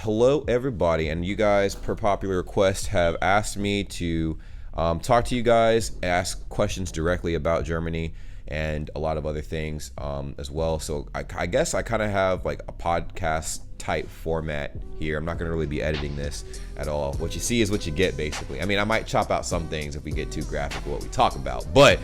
hello everybody, and you guys, per popular request, have asked me to talk to you guys, ask questions directly about Germany and a lot of other things as well. So I guess I kind of have like a podcast type format here. I'm not going to really be editing this at all. What you see is what you get, basically. I mean, I might chop out some things if we get too graphic with what we talk about, but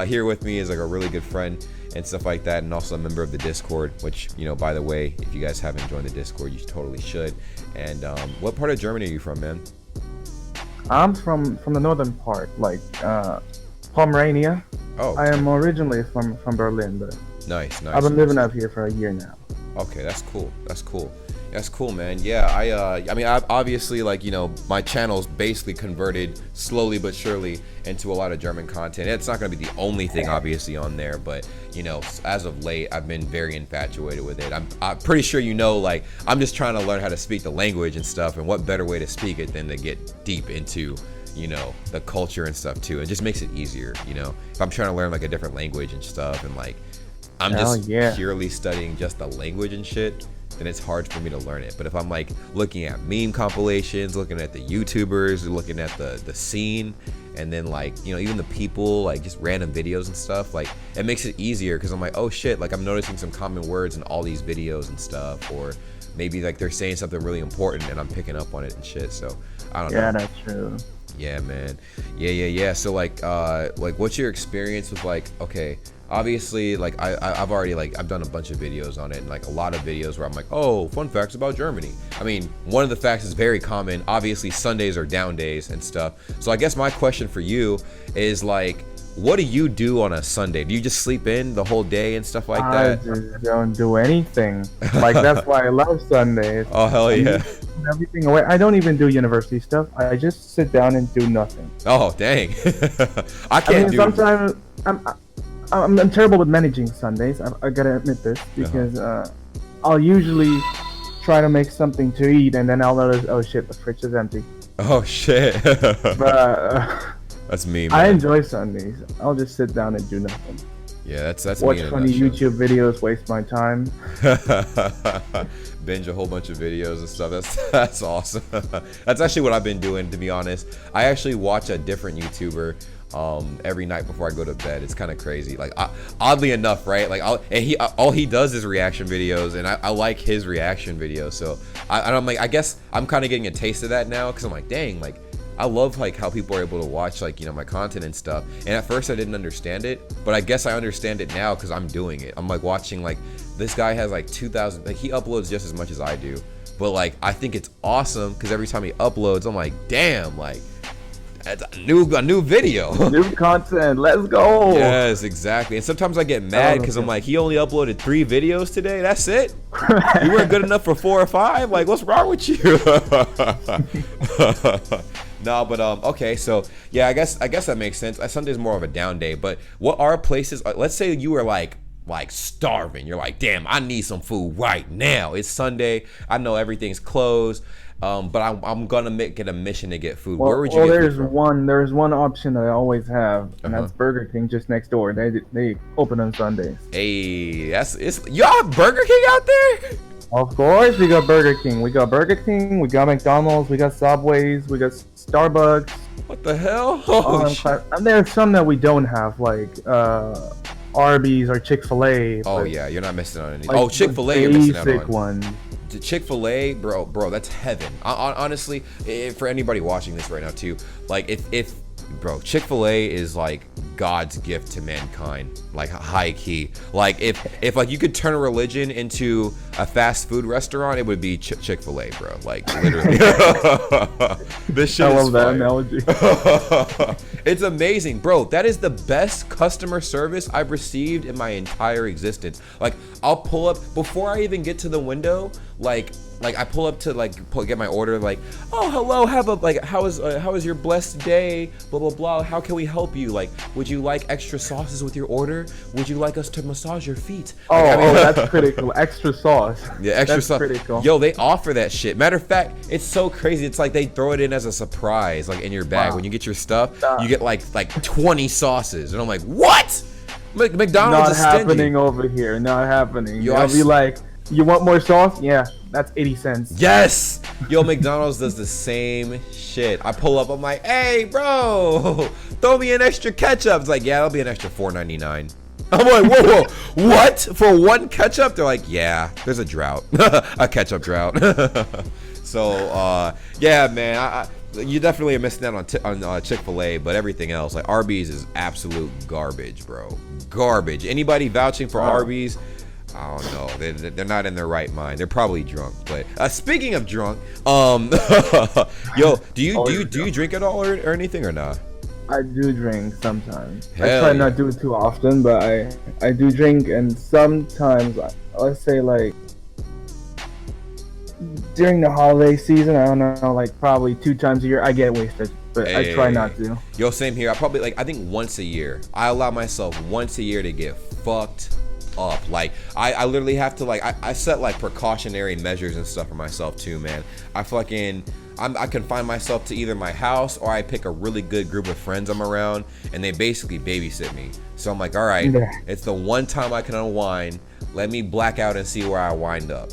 here with me is like a really good friend and stuff like that, and also a member of the Discord, which, you know, by the way, if you guys haven't joined the Discord, you totally should. And what part of Germany are you from, man? I'm from the northern part, like Pomerania. Oh, I am originally from Berlin, but nice. I've been living up here for a year now. Okay, that's cool, man. Yeah, I mean, I obviously, like, you know, my channel's basically converted slowly but surely into a lot of German content. It's not going to be the only thing, obviously, on there, but, you know, as of late, I've been very infatuated with it. I'm pretty sure, you know, like, I'm just trying to learn how to speak the language and stuff, and what better way to speak it than to get deep into, you know, the culture and stuff, too. It just makes it easier, you know, if I'm trying to learn, like, a different language and stuff, and, like, I'm just purely studying just the language and shit, then it's hard for me to learn it. But if I'm like looking at meme compilations, looking at the YouTubers, looking at the scene, and then, like, you know, even the people, like just random videos and stuff, like, it makes it easier because I'm like, oh shit, like I'm noticing some common words in all these videos and stuff, or maybe like they're saying something really important and I'm picking up on it and shit. So I don't know. Yeah, that's true. Yeah, man. Yeah. So like what's your experience with, like, okay, obviously, like, I've already, like, I've done a bunch of videos on it, and like a lot of videos where I'm like, oh, fun facts about Germany. I mean, one of the facts is very common. Obviously, Sundays are down days and stuff. So I guess my question for you is, like, what do you do on a Sunday? Do you just sleep in the whole day and stuff like that? I just don't do anything. Like, that's why I love Sundays. Oh, hell yeah. Everything away. I don't even do university stuff. I just sit down and do nothing. Oh, dang. Sometimes I'm terrible with managing Sundays. I gotta admit this, because I'll usually try to make something to eat, and then I'll notice, oh shit, the fridge is empty. Oh shit. But that's me, man. I enjoy Sundays. I'll just sit down and do nothing. Yeah, that's watch me. Watch funny YouTube videos, waste my time. Binge a whole bunch of videos and stuff. That's awesome. That's actually what I've been doing, to be honest. I actually watch a different YouTuber every night before I go to bed. It's kind of crazy. Like, oddly enough, right? Like, all he does is reaction videos, and I like his reaction videos. So I'm like, I guess I'm kind of getting a taste of that now, because I'm like, dang, like, I love, like, how people are able to watch, like, you know, my content and stuff. And at first I didn't understand it, but I guess I understand it now because I'm doing it. I'm like watching, like, this guy has like 2,000, like, he uploads just as much as I do, but like, I think it's awesome because every time he uploads, I'm like, damn, like, that's a new video. New content, let's go. Yes, exactly. And sometimes I get mad because I'm like, he only uploaded 3 videos today. That's it? You weren't good enough for 4 or 5? Like, what's wrong with you? No, but okay, so yeah, I guess that makes sense. Sunday's more of a down day, but what are places, let's say you were like starving, you're like, damn, I need some food right now. It's Sunday, I know everything's closed, but I'm gonna make it a mission to get food. Where would you get food from? There's one option that I always have, and that's Burger King just next door. They open on Sundays. Hey, y'all have Burger King out there? Of course, we got Burger King. We got Burger King. We got McDonald's. We got Subways. We got Starbucks. What the hell? Oh, shit. And there's some that we don't have, like Arby's or Chick-fil-A. Oh yeah, you're not missing on any. Like, Chick-fil-A, you're missing out on. One. Chick-fil-A, bro, that's heaven. Honestly, for anybody watching this right now too, like, if bro, Chick-fil-A is like God's gift to mankind, like high key. Like, if like you could turn a religion into a fast food restaurant, it would be Chick-fil-A, bro. Like, literally. This shit I is love that analogy. It's amazing, bro. That is the best customer service I've received in my entire existence. Like, I'll pull up before I even get to the window, like I pull up to get my order, like, oh, hello, how is your blessed day, blah blah blah, how can we help you, like, would you like extra sauces with your order, would you like us to massage your feet? That's pretty cool. Extra sauce. Yeah, extra sauce. Pretty cool. Yo, they offer that shit. Matter of fact, it's so crazy, it's like they throw it in as a surprise, like in your bag. When you get your stuff, you get like 20 sauces, and I'm like, what? McDonald's not is stingy. happening over here. Not happening. Yo, I'll be like, You want more sauce? Yeah, that's 80 cents. Yes! Yo, McDonald's does the same shit. I pull up, I'm like, hey, bro, throw me an extra ketchup. It's like, yeah, that'll be an extra $4.99. I'm like, whoa, what? For one ketchup? They're like, yeah, there's a drought. A ketchup drought. So, yeah, man, you definitely are missing out on Chick-fil-A, but everything else, like Arby's is absolute garbage, bro. Garbage. Anybody vouching for Arby's? I don't know. They're not in their right mind. They're probably drunk. But speaking of drunk, yo, do you drink at all or anything or not? I do drink sometimes. Hell I try yeah. not to do it too often, but I do drink, and sometimes, let's say like during the holiday season, I don't know, like probably 2 times a year, I get wasted. But I try not to. Yo, same here. I think once a year. I allow myself once a year to get fucked up. Like I literally have to I set like precautionary measures and stuff for myself too, man. I confine myself to either my house or I pick a really good group of friends I'm around and they basically babysit me. So I'm like, all right, it's the one time I can unwind. Let me black out and see where I wind up.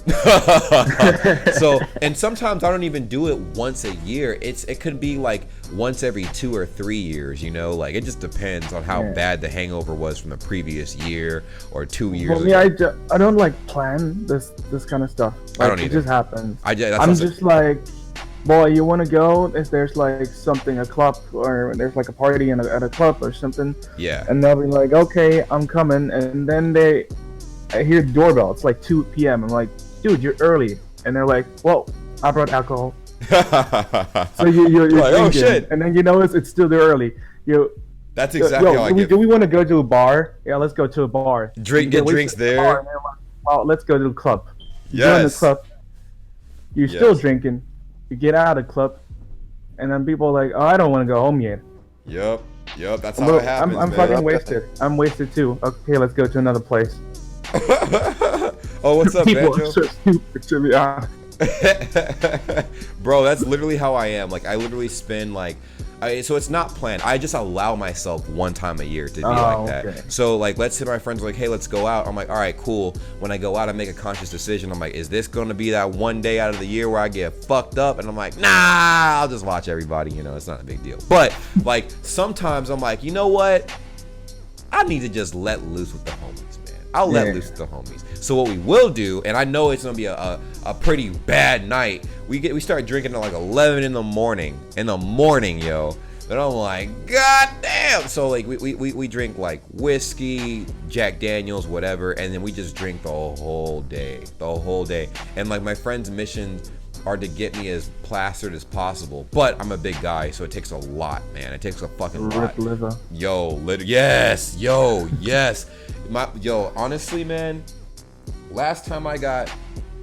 So, and sometimes I don't even do it once a year. It could be like once every 2 or 3 years, you know? Like, it just depends on how bad the hangover was from the previous year or 2 years ago. Yeah, I don't like plan this kind of stuff. Like, I don't either. It just happens. I'm just like, boy, you want to go? If there's like something, a club, or there's like a party at a club or something. Yeah. And they'll be like, okay, I'm coming. And then I hear the doorbell. It's like 2 p.m. I'm like, dude, you're early. And they're like, well, I brought alcohol. So you're like, oh shit. And then you know it's still too early. That's exactly how I get. Do we want to go to a bar? Yeah, let's go to a bar. Get drinks there. Bar, and like, well, let's go to the club. Yes. You're in the club. You're still drinking. You get out of the club, and then people are like, oh, I don't want to go home yet. Yep, that's how it happens. I'm fucking wasted. I'm wasted too. Okay, let's go to another place. Oh, what's up, People Banjo? are so stupid, to be honest. Bro, that's literally how I am. Like, I literally spend like, so it's not planned. I just allow myself one time a year to be like that. Okay. So like, let's say my friends are like, hey, let's go out. I'm like, all right, cool. When I go out, I make a conscious decision. I'm like, is this going to be that one day out of the year where I get fucked up? And I'm like, nah, I'll just watch everybody. You know, it's not a big deal. But like, sometimes I'm like, you know what? I need to just let loose with the homies, man. I'll let loose with the homies. So what we will do, and I know it's gonna be a pretty bad night. We start drinking at like 11 in the morning, yo. And I'm like, god damn. So like we drink like whiskey, Jack Daniels, whatever, and then we just drink the whole day. And like my friends' missions are to get me as plastered as possible. But I'm a big guy, so it takes a lot, man. It takes a fucking lot. Liver. Yes. Honestly, man, last time I got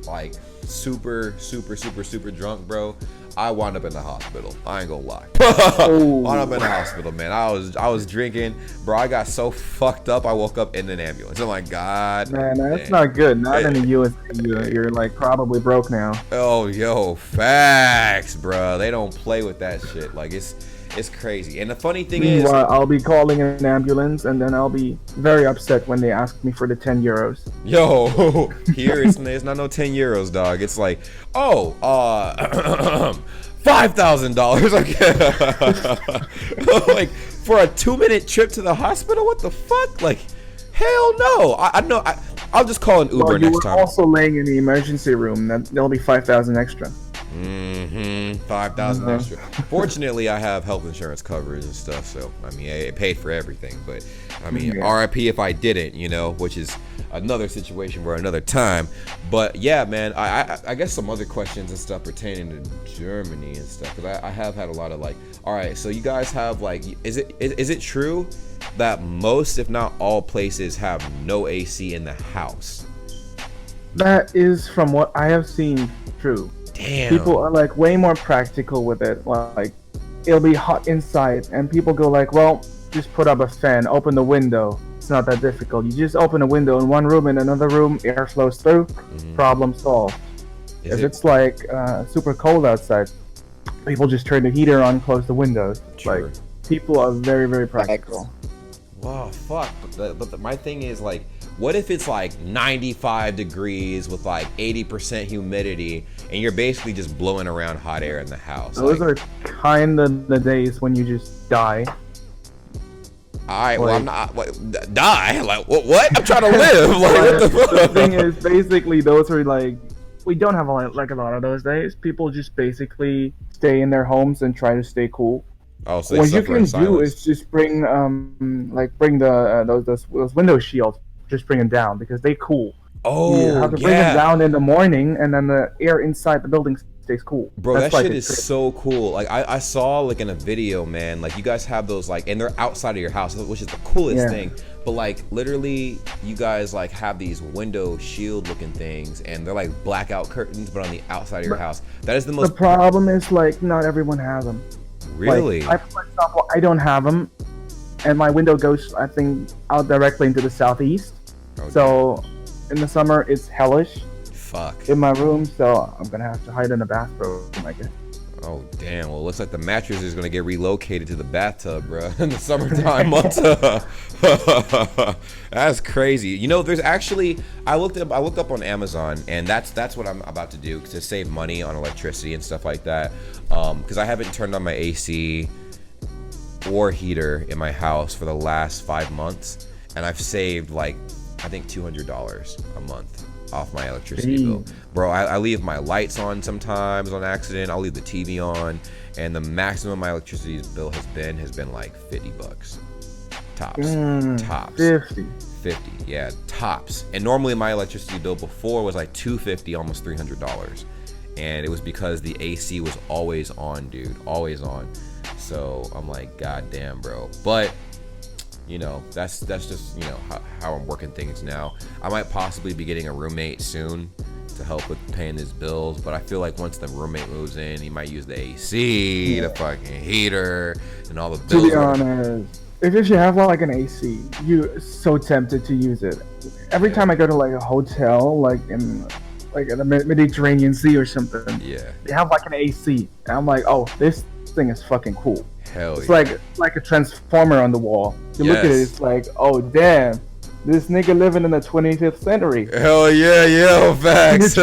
like super drunk, bro, I wound up in the hospital. I ain't gonna lie. Wound up in the hospital, man. I was drinking, bro. I got so fucked up. I woke up in an ambulance. I'm like, God, man, that's not good. Not in the U.S. You're like probably broke now. Oh, yo, facts, bro. They don't play with that shit. Like it's crazy. And the funny thing is, I'll be calling an ambulance, and then I'll be very upset when they ask me for the 10 euros. Yo, here it's not no 10 euros, dog. It's like, oh, $5,000. Like for a 2-minute trip to the hospital? What the fuck? Like, hell no. I know. I'll just call an Uber next time. You were also laying in the emergency room. That'll be 5,000 extra. 5,000 extra. Fortunately, I have health insurance coverage and stuff, so I mean, it paid for everything. But I mean, RIP if I didn't, you know, which is another situation for another time. But yeah, man, I guess some other questions and stuff pertaining to Germany and stuff, because I have had a lot of like, all right, so you guys have like, is it true that most, if not all, places have no AC in the house? That is, from what I have seen, true. Damn. People are like way more practical with it. Like, it'll be hot inside, and people go like, well, just put up a fan, open the window. It's not that difficult. You just open a window in one room, in another room, air flows through, problem solved. If it's like super cold outside, people just turn the heater on, close the windows. Sure. Like, people are very, very practical. Wow, fuck. But my thing is like, what if it's like 95 degrees with like 80% humidity, and you're basically just blowing around hot air in the house? Those are kind of the days when you just die. Alright, well, I'm not die. Like what? I'm trying to live. Like, what the fuck? The thing is, basically, those are like, we don't have a lot of those days. People just basically stay in their homes and try to stay cool. Oh, so what you can do is just bring those window shields. Just bring them down because they cool. Oh, you have to bring them down in the morning, and then the air inside the building stays cool. Bro, that shit is so cool. Like I saw like in a video, man, like you guys have those like, and they're outside of your house, which is the coolest thing. But like literally you guys like have these window shield looking things, and they're like blackout curtains, but on the outside of your house. That is the most. The problem is like not everyone has them. Really? Like, for example, I don't have them, and my window goes, I think, out directly into the southeast. Okay. So in the summer it's hellish. Fuck. In my room, so I'm gonna have to hide in the bathroom, I guess. Oh damn! Well, it looks like the mattress is gonna get relocated to the bathtub, bro, in the summertime months. That's crazy. You know, there's actually I looked up on Amazon, and that's what I'm about to do to save money on electricity and stuff like that. Because I haven't turned on my AC or heater in my house for the last 5 months, and I've saved like I think $200 a month off my electricity bill. Bro, I leave my lights on sometimes on accident. I'll leave the TV on, and the maximum my electricity bill has been like $50 tops. 50, yeah, tops. And normally my electricity bill before was like $250, almost $300, and it was because the AC was always on, dude, always on. So I'm like, god damn, bro. But you know, that's just, you know, how I'm working things now. I might possibly be getting a roommate soon to help with paying his bills, but I feel like once the roommate moves in, he might use the AC, the fucking heater, and all the bills. To be honest, if you have like an AC, you're so tempted to use it. Every time I go to like a hotel, like in the Mediterranean Sea or something, they have like an AC, and I'm like, oh, this thing is fucking cool. Hell it's like a transformer on the wall. You look at it, it's like, oh damn, this nigga living in the 25th century. Hell yeah, facts.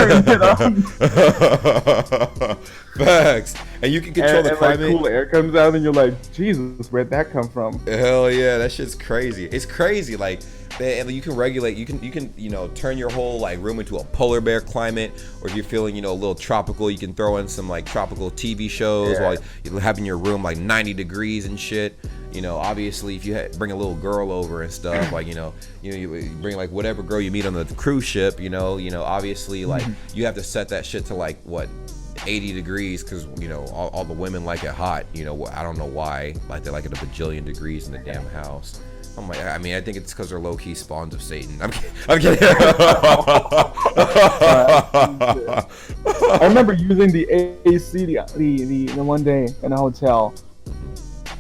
Facts. And you can control the climate. Like, cool air comes out, and you're like, Jesus, where'd that come from? Hell yeah, that shit's crazy. It's crazy. Like, you can regulate. You can you know, turn your whole like room into a polar bear climate, or if you're feeling, you know, a little tropical, you can throw in some like tropical TV shows while you're having your room like 90 degrees and shit. You know, obviously, if you bring a little girl over and stuff, like, you bring like whatever girl you meet on the cruise ship, you know, obviously, like, you have to set that shit to like what, 80 degrees, because, you know, all the women like it hot. You know, I don't know why, like, they like it a bajillion degrees in the damn house. I'm like, I mean, I think it's because they're low-key spawns of Satan. I'm kidding. I remember using the AC the one day in a hotel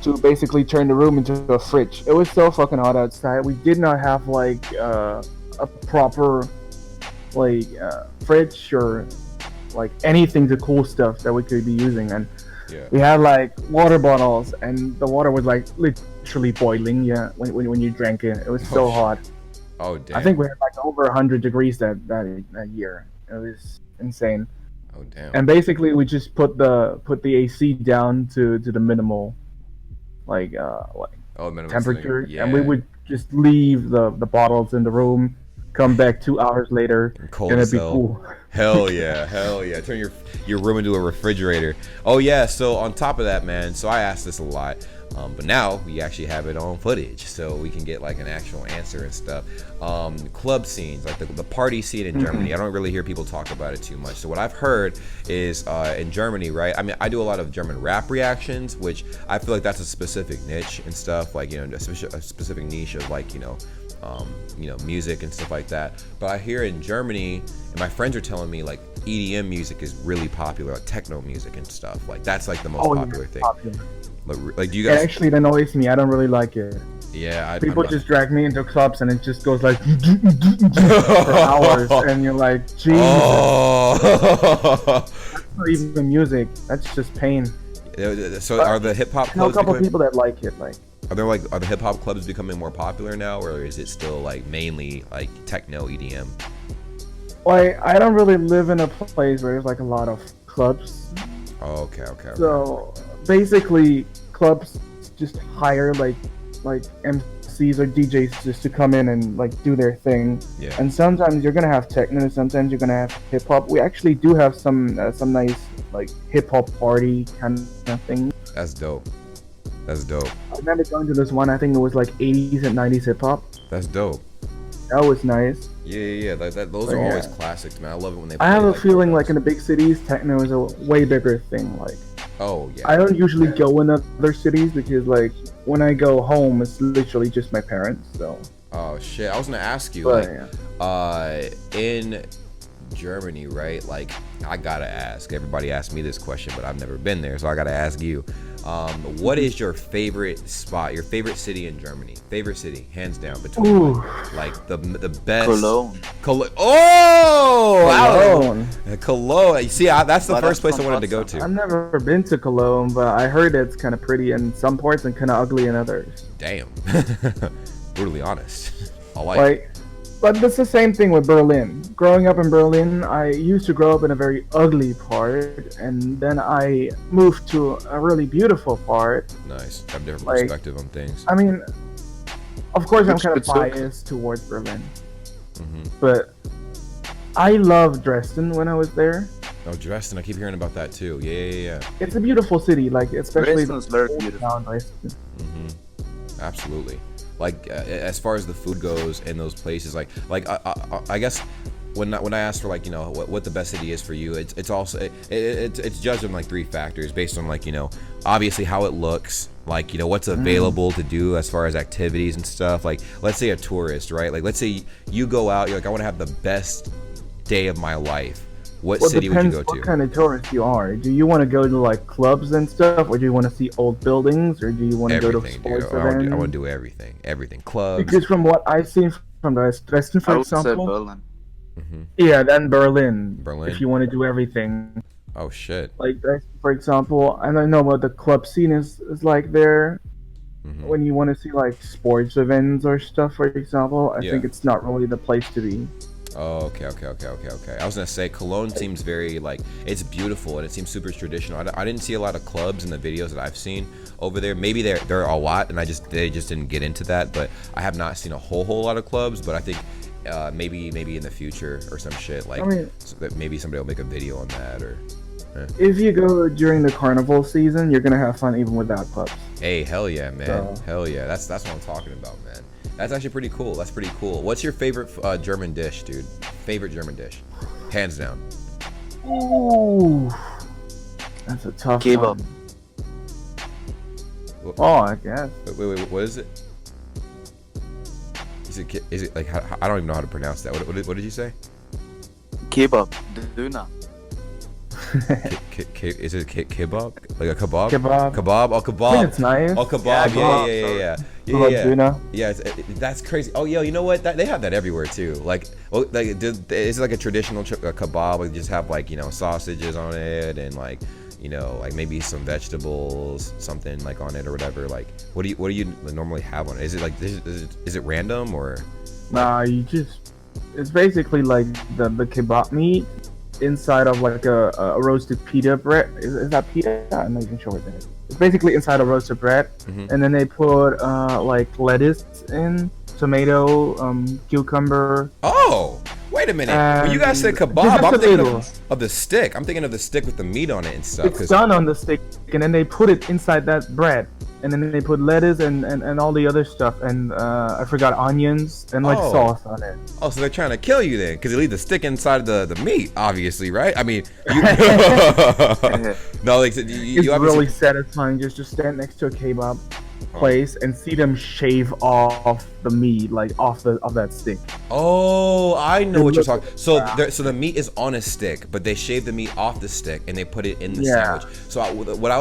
to basically turn the room into a fridge. It was so fucking hot outside. We did not have like a proper like fridge or like anything to cool stuff that we could be using, and we had like water bottles, and the water was like literally boiling. When you drank it, it was so hot. Oh damn! I think we had like over 100 degrees that year. It was insane. Oh damn! And basically, we just put the AC down to the minimal, like temperature, and we would just leave the bottles in the room, come back 2 hours later, and it'd be cool. Hell yeah. Turn your room into a refrigerator. Oh yeah, so on top of that, man, so I asked this a lot, but now we actually have it on footage, so we can get like an actual answer and stuff. Club scenes, like the party scene in Germany, I don't really hear people talk about it too much. So what I've heard is in Germany, right, I mean, I do a lot of German rap reactions, which I feel like that's a specific niche and stuff, like, you know, a specific niche of like, you know, music and stuff like that. But I hear in Germany, and my friends are telling me, like, EDM music is really popular, like techno music and stuff. Like, that's like the most popular thing. Like, do you guys? It actually annoys me. I don't really like it. Yeah, people just drag me into clubs, and it just goes like for hours, and you're like, Jesus. That's not even music. That's just pain. So are the hip hop clubs? A couple people that like it, like. Are the hip hop clubs becoming more popular now, or is it still like mainly like techno EDM? Like, I don't really live in a place where there's like a lot of clubs. Oh, okay. So basically, clubs just hire like MCs or DJs just to come in and like do their thing. Yeah. And sometimes you're gonna have techno, sometimes you're gonna have hip hop. We actually do have some nice like hip hop party kind of thing. That's dope. I remember going to this one. I think it was like 80s and 90s hip hop. That's dope. That was nice. Yeah. Those are always classics, man. I love it when they. I have a feeling like in the big cities, techno is a way bigger thing. Like, oh yeah. I don't usually go in other cities because like when I go home, it's literally just my parents. So. Oh shit! I was gonna ask you, But, in Germany, right? Like, I gotta ask. Everybody asks me this question, but I've never been there, so I gotta ask you. What is your favorite spot? Your favorite city in Germany? Favorite city, hands down, between like the best. Cologne. Oh, Cologne. You see, that's the first place I wanted to go to. I've never been to Cologne, but I heard it's kind of pretty in some parts and kind of ugly in others. Damn. Brutally honest. I like it. But it's the same thing with Berlin. Growing up in Berlin, I used to grow up in a very ugly part, and then I moved to a really beautiful part. Nice. Have a different perspective on things. I mean, of course, I'm kind of biased towards Berlin, but I loved Dresden when I was there. Oh, Dresden! I keep hearing about that too. Yeah. It's a beautiful city, like especially Dresden's very beautiful. Absolutely. Like as far as the food goes in those places, I guess when I asked for like, you know, what the best city is for you, it's also it's judged on like 3 factors based on like, you know, obviously how it looks, like, you know, what's available to do as far as activities and stuff. Like, let's say a tourist, right? Like, let's say you go out, you're like, I want to have the best day of my life. What city would you go to? What kind of tourist you are. Do you want to go to like clubs and stuff, or do you want to see old buildings, or do you want to go to sports events? I want to do everything. Clubs. Because from what I've seen from Dresden, for example, Berlin. Yeah, then Berlin. Berlin. If you want to do everything. Oh shit. Like, for example, I don't know what the club scene is like there. When you want to see like sports events or stuff, for example, I think it's not really the place to be. Oh, okay. I was gonna say Cologne seems very like, it's beautiful and it seems super traditional. I didn't see a lot of clubs in the videos that I've seen over there. Maybe there are a lot, and they just didn't get into that. But I have not seen a whole lot of clubs. But I think maybe in the future or some shit, like, so that maybe somebody will make a video on that or. If you go during the carnival season, you're gonna have fun even without clubs. Hey, hell yeah, man! Hell yeah, that's what I'm talking about, man. That's actually pretty cool. That's pretty cool. What's your favorite German dish, dude? Favorite German dish, hands down. Ooh, that's a tough one. Oh, I guess. Wait, what is it? Is it like, I don't even know how to pronounce that. What did you say? Kebab, Döner. Is it kebab? Like a kebab? Kebab. Oh, kebab. I think it's nice. Oh, kebab. Yeah. That's crazy. Oh, yo, you know what? They have that everywhere too. Like, is it like a traditional kebab? Like, just have like, you know, sausages on it and like, you know, like maybe some vegetables, something like on it or whatever. Like, what do you normally have on it? Is it like is it random or? Nah, it's basically like the kebab meat inside of like a roasted pita bread. Is that pita? I'm not even sure what that is. It's basically inside of roasted bread, and then they put like lettuce in, tomato, cucumber. Oh, wait a minute. When you guys said kebab, I'm thinking of the stick. I'm thinking of the stick with the meat on it and stuff. It's done on the stick, and then they put it inside that bread. And then they put lettuce and all the other stuff, and I forgot onions and like sauce on it. Oh, so they're trying to kill you then, because they leave the stick inside the meat, obviously, right? I mean, no, like it's really satisfying just to stand next to a kebab place and see them shave off the meat, like off that stick. Oh, I know what you're talking. So the meat is on a stick, but they shave the meat off the stick and they put it in the sandwich. So what I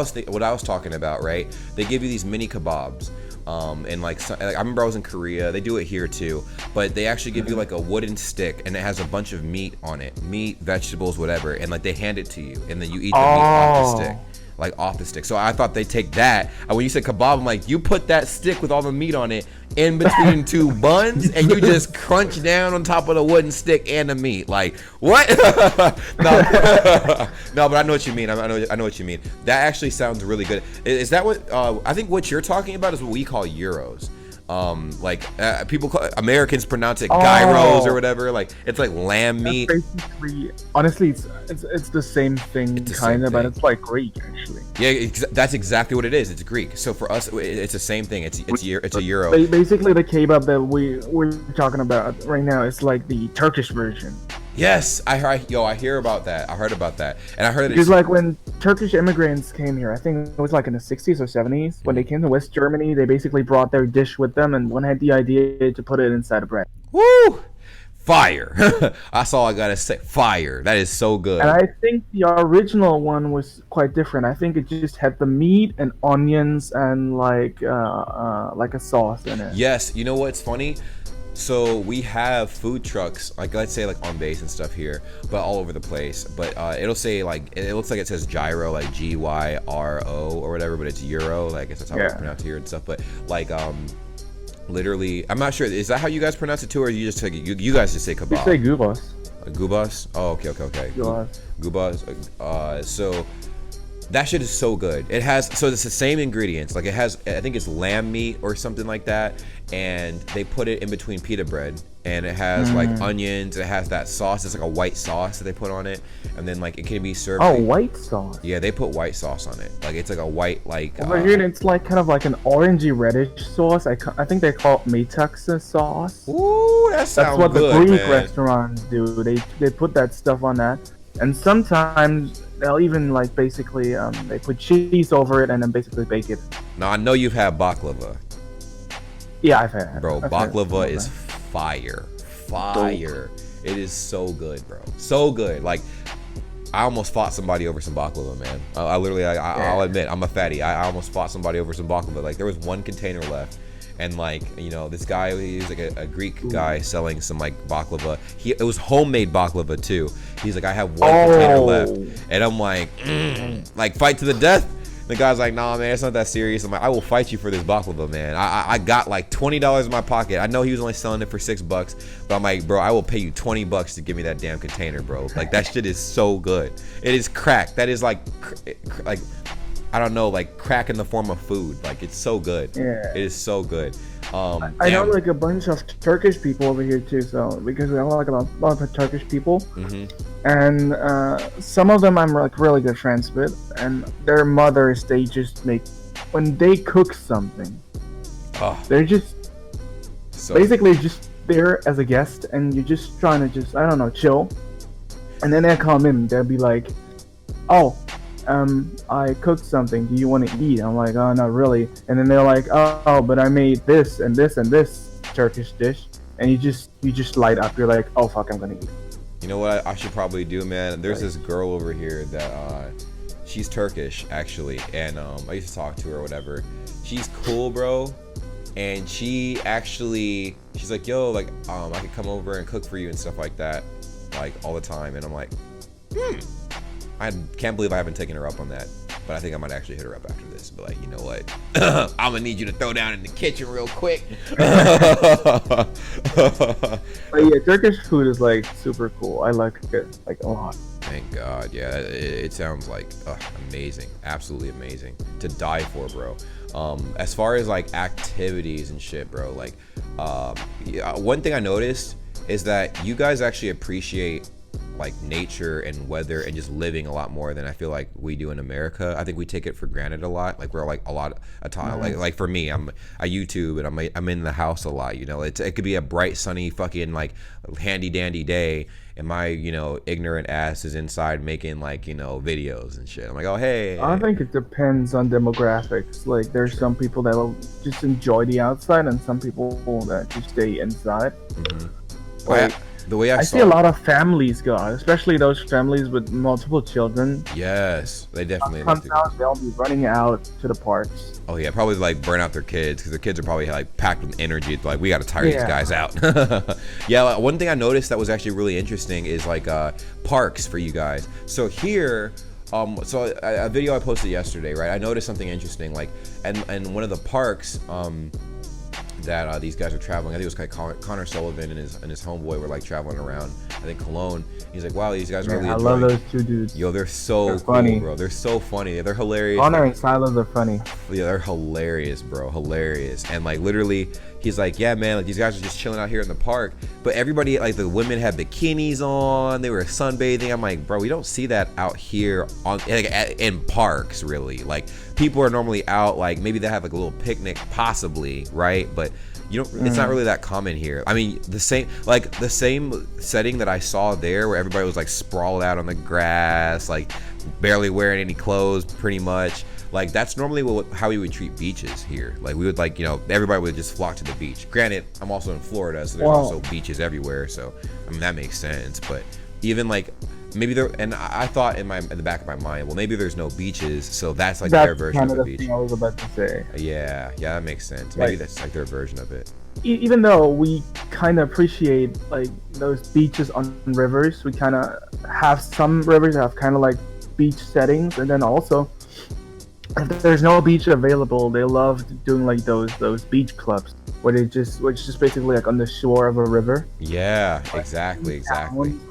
was talking about, right? They give you these mini kebabs. And like I remember I was in Korea. They do it here too, but they actually give you like a wooden stick and it has a bunch of meat on it, meat, vegetables, whatever, and like they hand it to you, and then you eat the meat off the stick. like off the stick. So I thought they take that. And when you said kebab, I'm like, you put that stick with all the meat on it in between two buns, and you just crunch down on top of the wooden stick and the meat. Like what? No, no, but I know what you mean. I know what you mean. That actually sounds really good. Is that what I think what you're talking about is what we call gyros. People Americans pronounce it gyros or whatever. Like it's like lamb meat. Basically, honestly, it's the same thing kind of, but it's like Greek actually. Yeah, that's exactly what it is. It's Greek. So for us, it's the same thing. It's a gyro. Basically, the kebab that we're talking about right now is like the Turkish version. Yes, I hear about that. I heard about that, and I heard that because like when Turkish immigrants came here, I think it was like in the 60s or 70s, when they came to West Germany, they basically brought their dish with them, and one had the idea to put it inside of bread. Woo! Fire! That's all I gotta say. Fire! That is so good. And I think the original one was quite different. I think it just had the meat and onions and like a sauce in it. Yes, you know what's funny? So we have food trucks, like let's say like on base and stuff here, but all over the place. But it'll say like, it looks like it says gyro, like GYRO or whatever, but it's euro. Like I guess that's how it's pronounced here and stuff. But like literally, I'm not sure. Is that how you guys pronounce it too, or you just say you guys just say kebab? We say gubas. Gubas? Oh, okay. Gubas. So that shit is so good. It has, so it's the same ingredients. Like it has, I think it's lamb meat or something like that, and they put it in between pita bread, and it has like onions. It has that sauce. It's like a white sauce that they put on it, and then like it can be served. Oh, white sauce. Yeah, they put white sauce on it. Like it's like a white like. Over here, it's like kind of like an orangey reddish sauce. I think they call it Metaxa sauce. Ooh, that sounds good. That's what the Greek man. restaurants do. They put that stuff on that, and sometimes they'll even like basically they put cheese over it and then basically bake it. Now I know you've had baklava. Yeah, I've had. Bro, baklava is fire. It is so good, bro. So good. Like I almost fought somebody over some baklava, man. I'll admit, I'm a fatty. I almost fought somebody over some baklava. Like there was one container left. And like, you know, this guy, he was like a Greek guy selling some like baklava. It was homemade baklava too. He's like, I have one container left. And I'm like, like fight to the death. The guy's like, nah, man, it's not that serious. I'm like, I will fight you for this baklava, man. I got like $20 in my pocket. I know he was only selling it for $6, but I'm like, bro, I will pay you $20 to give me that damn container, bro. Like that shit is so good. It is crack. That is like I don't know, like crack in the form of food. Like it's so good. Yeah, it is so good. I know like a bunch of Turkish people over here too. So because we have like a lot of Turkish people, and some of them I'm like really good friends with, and their mothers, they just make, when they cook something, they're just basically just there as a guest, and you're just trying to just, I don't know, chill, and then they'll come in, they'll be like, oh, I cooked something, do you want to eat? I'm like, oh, not really. And then they're like, oh, but I made this and this and this Turkish dish, and you just light up. You're like, oh fuck, I'm gonna eat. You know what I should probably do, man? There's this girl over here that she's Turkish actually, and I used to talk to her or whatever. She's cool, bro, and she's like, yo, like I could come over and cook for you and stuff like that, like all the time. And I'm like, I can't believe I haven't taken her up on that, but I think I might actually hit her up after this. But like, you know what? I'm gonna need you to throw down in the kitchen real quick. But yeah, Turkish food is like super cool. I like it like a lot. Thank God. Yeah, it sounds like amazing, absolutely amazing to die for, bro. As far as like activities and shit, bro, like one thing I noticed is that you guys actually appreciate like nature and weather and just living a lot more than I feel like we do in America. I think we take it for granted a lot. Like we're like a lot of time. Like for me, I YouTube and I'm in the house a lot. You know, it could be a bright, sunny, fucking like handy dandy day, and my ignorant ass is inside making like videos and shit. I'm like, oh hey. I think it depends on demographics. Like there's some people that will just enjoy the outside, and some people that just stay inside. Like, the way I see a lot of families go out, especially those families with multiple children. Yes, they definitely. Sometimes they'll be running out to the parks. Oh yeah, probably like burn out their kids because their kids are probably like packed with energy. It's like we got to tire these guys out. Yeah, one thing I noticed that was actually really interesting is like parks for you guys. So here, So a video I posted yesterday, right? I noticed something interesting, like, and one of the parks, that these guys are traveling. I think it was like Connor Sullivan and his homeboy were like traveling around. I think Cologne. He's like, wow, these guys are really. I love those two dudes. Yo, they're so cool, funny, bro. They're so funny. They're hilarious. Connor and Silas are funny. Yeah, they're hilarious, bro. Hilarious. And like literally, he's like, yeah, man, like these guys are just chilling out here in the park. But everybody, like the women had bikinis on. They were sunbathing. I'm like, bro, we don't see that out here on in parks, really. Like people are normally out, like maybe they have like a little picnic, possibly, right? But you don't. It's not really that common here. I mean, the same setting that I saw there, where everybody was like sprawled out on the grass, like barely wearing any clothes, pretty much. Like that's normally how we would treat beaches here. Like we would like, everybody would just flock to the beach. Granted, I'm also in Florida, so there's also beaches everywhere. So I mean that makes sense. But even like maybe there, and I thought in the back of my mind, well maybe there's no beaches, so that's like their version of a beach. Thing I was about to say. Yeah, that makes sense. Maybe that's like their version of it. Even though we kind of appreciate like those beaches on rivers, we kind of have some rivers that have kind of like beach settings, and then also if there's no beach available, they love doing like those beach clubs where which is just basically like on the shore of a river. Yeah, exactly.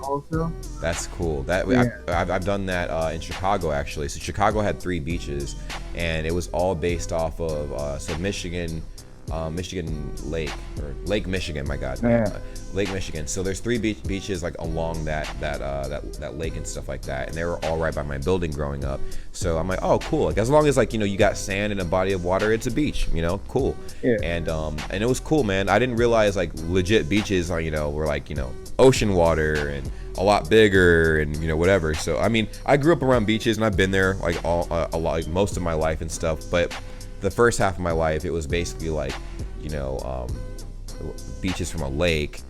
Also, that's cool. I've done that in Chicago actually. So Chicago had 3 beaches, and it was all based off of Michigan Lake, or Lake Michigan. My God, Lake Michigan. So there's 3 beaches like along that lake and stuff like that, and they were all right by my building growing up. So I'm like, oh cool. Like as long as like you got sand in a body of water, it's a beach. Cool. Yeah. And it was cool, man. I didn't realize like legit beaches were like ocean water and a lot bigger and whatever. So I mean, I grew up around beaches and I've been there like a lot, like most of my life and stuff, but the first half of my life it was basically like beaches from a lake,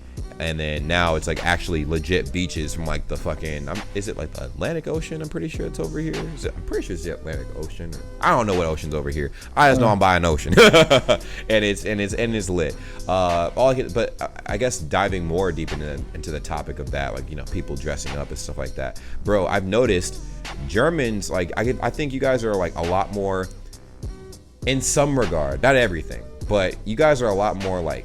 and then now it's like actually legit beaches from like the fucking is it like the Atlantic Ocean? I'm pretty sure it's over here. I'm pretty sure it's the Atlantic Ocean. I don't know what ocean's over here. I just know I'm by an ocean. and it's lit. But I guess diving more deep into the topic of that, like people dressing up and stuff like that, bro. I've noticed Germans, like I think you guys are like a lot more, in some regard, not everything, but you guys are a lot more like,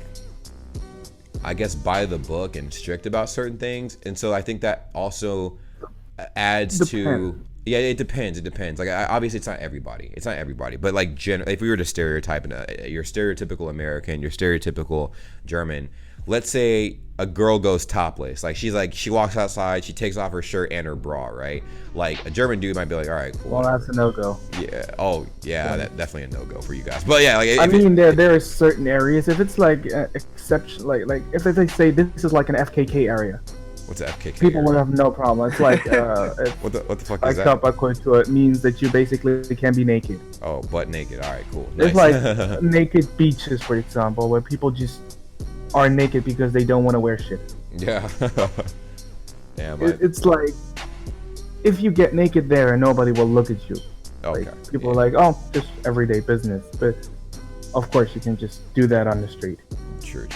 I guess, by the book and strict about certain things. And so I think that also adds to, yeah, it depends. Like obviously it's not everybody, but like if we were to stereotype your stereotypical American, your stereotypical German, let's say a girl goes topless, like she walks outside, she takes off her shirt and her bra, right? Like a German dude might be like, all right, cool. Well, that's a no-go. Yeah. Oh yeah, that's definitely a no-go for you guys. But yeah, like there are certain areas, if it's like exception, like if they say this is like an FKK area. What's an FKK? People area? would have no problem. It's like what the fuck is that? According to it means that you basically can be naked. Oh, butt naked. All right, cool. There's nice. like naked beaches, for example, where people just are naked because they don't want to wear shit. Yeah. Damn. It's like if you get naked there and nobody will look at you. Okay. Like, people are like, oh, just everyday business. But of course you can just do that on the street. True.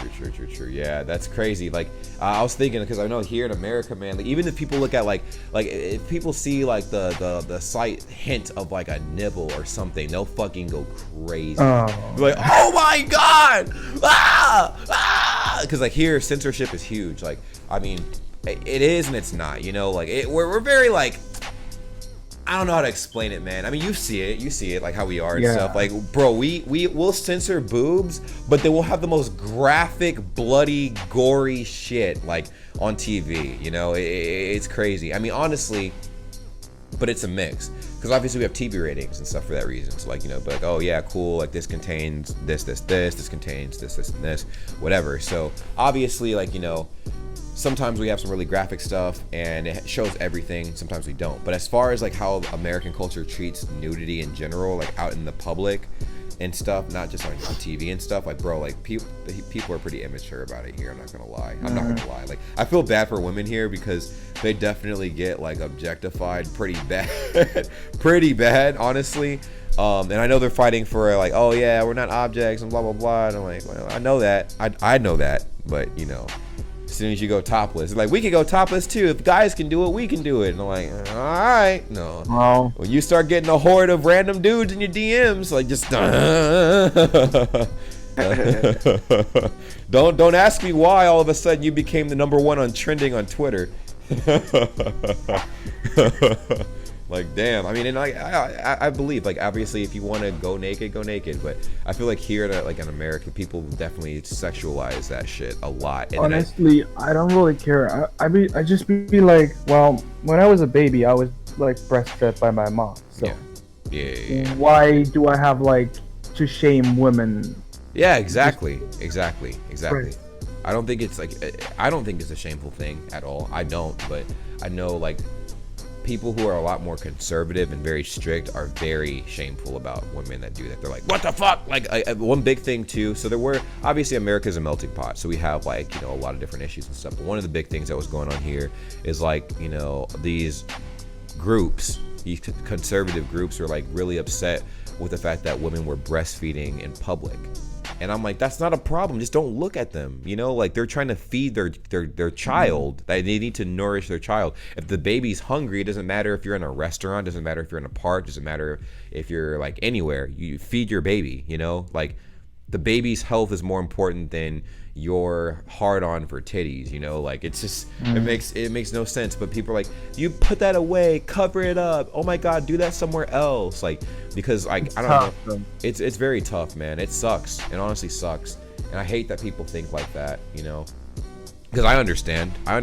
Yeah, that's crazy. Like I was thinking, because I know here in America, man, like even if people look at like if people see like the slight hint of like a nipple or something, they'll fucking go crazy. Like, oh my god, because like here like is huge. Like I mean, it is and it's not. Like we're very like, I don't know how to explain it, man. I mean, you see it like how we are and stuff. Like, bro, we'll censor boobs, but then we'll have the most graphic, bloody, gory shit like on TV. It's crazy. I mean, honestly, but it's a mix, because obviously we have TV ratings and stuff for that reason. So like, but like, oh yeah, cool. Like this contains this contains this and this, whatever. So obviously, like sometimes we have some really graphic stuff and it shows everything, sometimes we don't. But as far as like how American culture treats nudity in general, like out in the public and stuff, not just on TV and stuff, like bro, like people are pretty immature about it here. I'm not gonna lie. Like I feel bad for women here because they definitely get like objectified pretty bad, honestly. And I know they're fighting for like, oh yeah, we're not objects and blah blah blah. And I'm like, well, I know that, I know that, but soon as you go topless, like we can go topless too. If guys can do it, we can do it. And I'm like, all right, no. Well, When you start getting a horde of random dudes in your DMs, like just don't ask me why all of a sudden you became the #1 on trending on Twitter. Like damn, I mean, and I believe, like, obviously if you want to go naked, but I feel like here like in America, people definitely sexualize that shit a lot. And honestly, I don't really care. I just be like, well, when I was a baby, I was like breastfed by my mom. So yeah. Why do I have like to shame women? Yeah, exactly. Right. I don't think it's a shameful thing at all. I don't, but I know like people who are a lot more conservative and very strict are very shameful about women that do that. They're like, what the fuck? Like one big thing too. So obviously America's a melting pot. So we have like, you know, a lot of different issues and stuff. But one of the big things that was going on here is like, you know, these conservative groups were like really upset with the fact that women were breastfeeding in public. And I'm like, that's not a problem. Just don't look at them. You know, like they're trying to feed their child. They need to nourish their child. If the baby's hungry, it doesn't matter if you're in a restaurant, doesn't matter if you're in a park, doesn't matter if you're like anywhere. You feed your baby, you know? Like the baby's health is more important than your hard on for titties, you know? Like it's just it makes no sense. But people are like, you put that away, cover it up. Oh my god, do that somewhere else. Like because like I don't know. It's very tough, man. It sucks. It honestly sucks. And I hate that people think like that, you know? Because I understand. I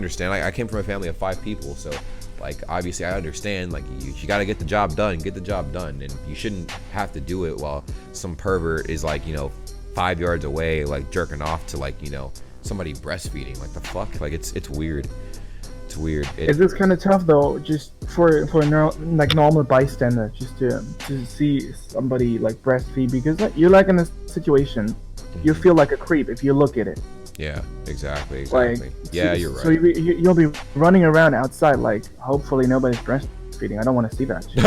came from a family of 5 people, so like obviously I understand, like you got to get the job done, and you shouldn't have to do it while some pervert is like, you know, 5 yards away, like jerking off to like, you know, somebody breastfeeding. Like the fuck, like it's weird. It's weird. It's just kind of tough though, just for like normal bystander, just to see somebody like breastfeed, because like, you're like in a situation, you feel like a creep if you look at it. Yeah, exactly. Like, yeah, you're right. So you'll be running around outside, like hopefully nobody's breastfeeding. I don't want to see that shit.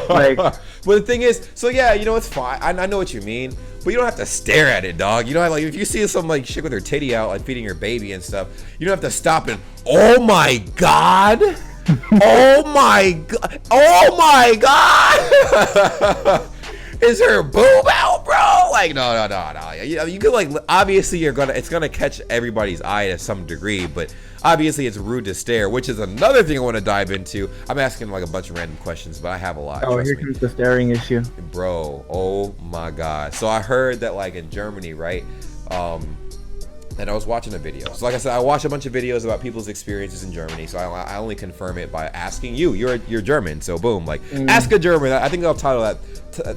Like, but the thing is, so yeah, you know, it's fine. I know what you mean, but you don't have to stare at it, dog. You know, like if you see some like chick with her titty out, like feeding her baby and stuff, you don't have to stop and, oh my god, oh my god. Is her boob out, bro? Like, no. You could like, obviously it's gonna catch everybody's eye to some degree, but obviously it's rude to stare, which is another thing I want to dive into. I'm asking like a bunch of random questions, but I have a lot. Oh, here comes the staring issue, bro. Oh my god. So I heard that like in Germany, right? And I was watching a video. So like I said, I watch a bunch of videos about people's experiences in Germany. So I only confirm it by asking you. You're German, so boom, like ask a German. I think I'll title that.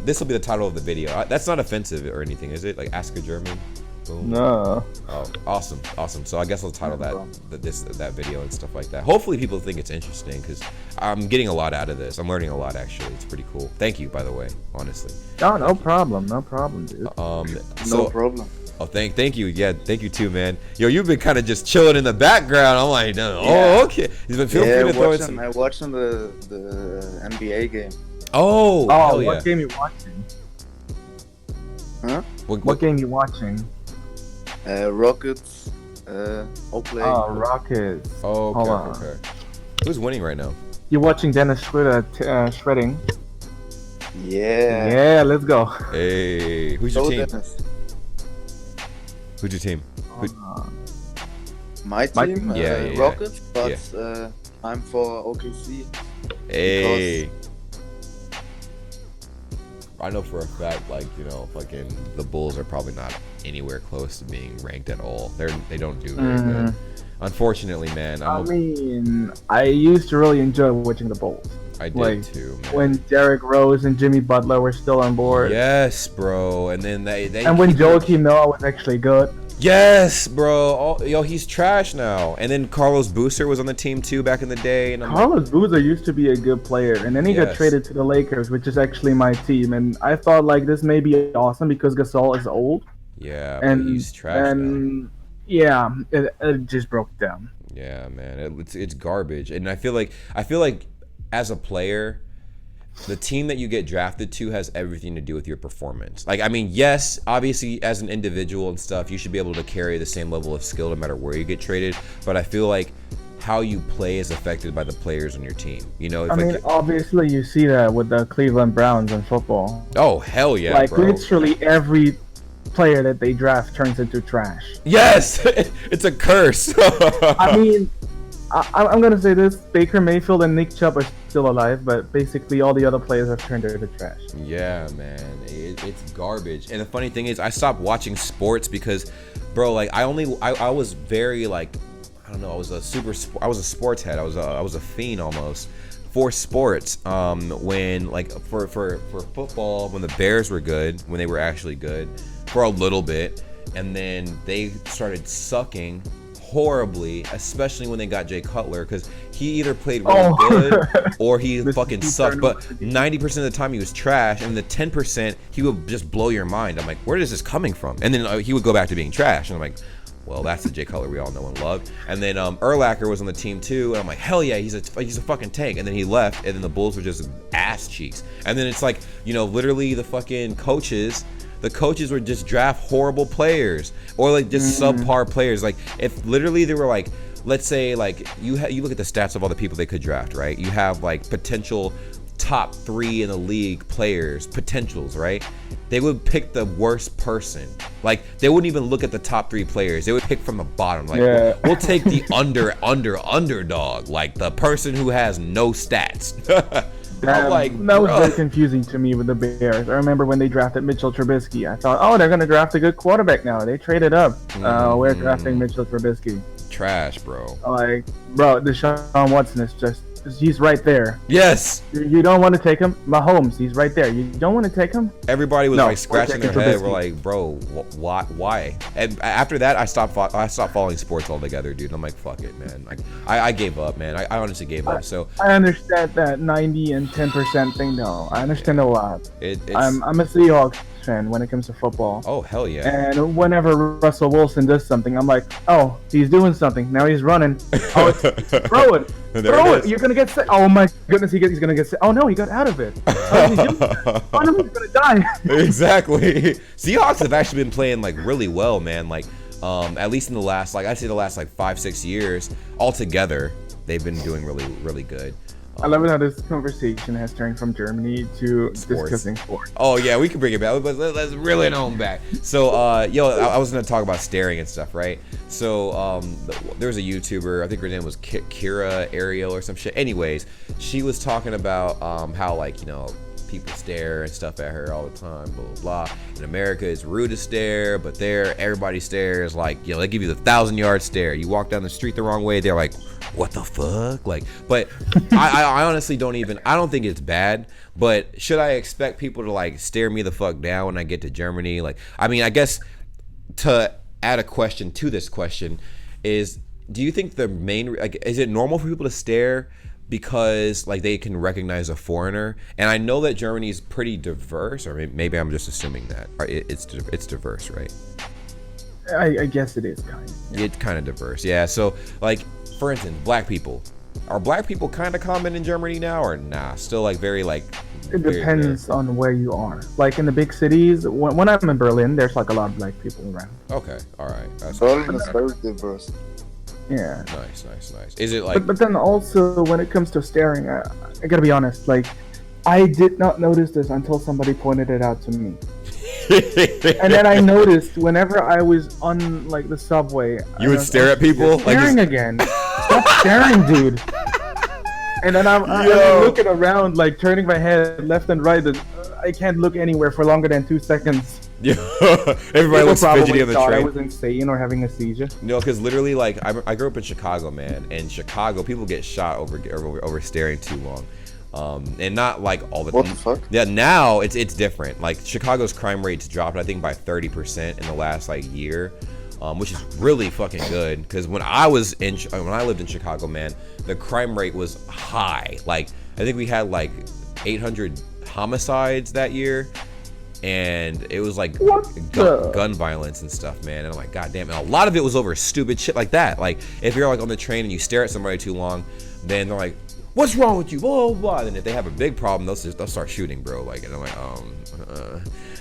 This will be the title of the video. That's not offensive or anything, is it? Like ask a German. Boom. No. Oh, awesome. So I guess I'll title that video and stuff like that. Hopefully people think it's interesting because I'm getting a lot out of this. I'm learning a lot actually. It's pretty cool. Thank you, by the way. Honestly. Oh, no problem, dude. No problem. Oh, thank you. Yeah, thank you too, man. Yo, you've been kind of just chilling in the background. I'm like, no. Yeah. Oh, okay. Feel free to throw in some. I'm watching the NBA game. Oh, hell yeah. What game you watching? Huh? What game you watching? Rockets. Oakley. Oh, Rockets. Oh, Hold okay, on. okay. Who's winning right now? You're watching Dennis Schroeder shredding. Yeah. Yeah, let's go. Hey, who's your team? Dennis. Who's your team? My team, yeah. Rockets, but I'm for OKC. Hey. I know for a fact, like, you know, fucking the Bulls are probably not anywhere close to being ranked at all. They don't do very good. Unfortunately, man. I used to really enjoy watching the Bulls. I did too, man. When Derrick Rose and Jimmy Butler were still on board. Yes, bro. And then they and when Joakim Noah was actually good. Yes, bro. Oh, yo, he's trash now. And then Carlos Boozer was on the team too back in the day. And Carlos Boozer used to be a good player, and then he got traded to the Lakers, which is actually my team. And I thought like this may be awesome because Gasol is old. Yeah, and but he's trash now. Yeah, it just broke down. Yeah, man, it's garbage. And I feel like as a player, the team that you get drafted to has everything to do with your performance. Like, I mean, yes, obviously as an individual and stuff, you should be able to carry the same level of skill no matter where you get traded. But I feel like how you play is affected by the players on your team. You know, if I mean, obviously you see that with the Cleveland Browns in football. Oh, hell yeah, like, bro. literally every player that they draft turns into trash. Yes, it's a curse. I mean, I'm gonna say this: Baker Mayfield and Nick Chubb are still alive, but basically all the other players have turned into trash. Yeah, man, it's garbage. And the funny thing is, I stopped watching sports because, bro, like I was very like, I don't know, I was a sports head. I was a fiend almost for sports. When like for football, when the Bears were good, when they were actually good for a little bit, and then they started sucking horribly, especially when they got Jay Cutler, because he either played really good or he fucking sucked. But 90% of the time he was trash, and the 10% he would just blow your mind. I'm like, where is this coming from? And then he would go back to being trash, and I'm like, well, that's the Jay Cutler we all know and love. And then Urlacher was on the team too, and I'm like, hell yeah, he's a fucking tank. And then he left, and then the Bulls were just ass cheeks. And then it's like, you know, literally the fucking coaches. The coaches would just draft horrible players or like just subpar players. Like if literally they were like, let's say like you look at the stats of all the people they could draft, right? You have like potential top 3 in the league players, potentials, right? They would pick the worst person. Like they wouldn't even look at the top 3 players. They would pick from the bottom. Like we'll take the underdog, like the person who has no stats. Like, that was very confusing to me with the Bears. I remember when they drafted Mitchell Trubisky. I thought, oh, they're going to draft a good quarterback now. They traded up. We're drafting Mitchell Trubisky. Trash, bro. Like, bro, Deshaun Watson is just, he's right there. Yes. You don't want to take him? Mahomes, he's right there. You don't want to take him? Everybody was like scratching their head. We're like, bro, why? And after that, I stopped following sports altogether, dude. I'm like, fuck it, man. Like, I gave up, man. I honestly gave up. So I understand that 90 and 10% thing, though. I understand a lot. I'm a Seahawks fan when it comes to football. Oh, hell yeah. And whenever Russell Wilson does something, I'm like, oh, he's doing something. Now he's running. Oh, throw it. Throw it. You're going to get sick. Oh, my goodness, he's going to get sick. Oh, no, he got out of it. Oh, no, he's going to die. Exactly. Seahawks have actually been playing, like, really well, man. Like, at least in the last, like, I'd say the last, like, 5-6 years altogether, they've been doing really, really good. I love how this conversation has turned from Germany to discussing sports. Oh yeah, we can bring it back, but let's reel it on back. So, I was gonna talk about staring and stuff, right? So, there was a YouTuber, I think her name was Kira Ariel or some shit. Anyways, she was talking about how, like, you know, people stare and stuff at her all the time, blah blah blah. In America, it's rude to stare, but there, everybody stares. Like, you know, they give you the 1,000-yard stare. You walk down the street the wrong way, they're like, what the fuck? Like, but I honestly don't think it's bad, but should I expect people to like stare me the fuck down when I get to Germany? Like, I mean, I guess to add a question to this question is, do you think the main, like, is it normal for people to stare because like they can recognize a foreigner? And I know that Germany is pretty diverse, or maybe I'm just assuming that it's diverse, right? I guess it is kind of. Yeah. It's kind of diverse, yeah. So like, for instance, black people. Are black people kind of common in Germany now, or nah? Still like very like. It depends on where you are. Like in the big cities, when I'm in Berlin, there's like a lot of black people around. Okay, all right. Berlin is very diverse. Yeah. Nice. Is it like? But then also when it comes to staring, I gotta be honest. Like, I did not notice this until somebody pointed it out to me. And then I noticed whenever I was on like the subway, you would stare at people. Staring like again. Stop staring, dude. And then I'm looking around, like turning my head left and right. And I can't look anywhere for longer than 2 seconds. Yeah, everybody looks fidgety on the train. I was insane or having a seizure. No, because literally, like, I grew up in Chicago, man. And Chicago, people get shot over staring too long. And not like all the time. What the fuck? Yeah, now it's different. Like, Chicago's crime rates dropped, I think, by 30% in the last like year. Which is really fucking good, because when I lived in Chicago, man, the crime rate was high. Like, I think we had like 800 homicides that year, and it was like gun violence and stuff, man. And I'm like, god damn it. And a lot of it was over stupid shit like that. Like, if you're like on the train and you stare at somebody too long, then they're like, what's wrong with you? Blah, blah, blah. And if they have a big problem, they'll start shooting, bro. Like, and I'm like,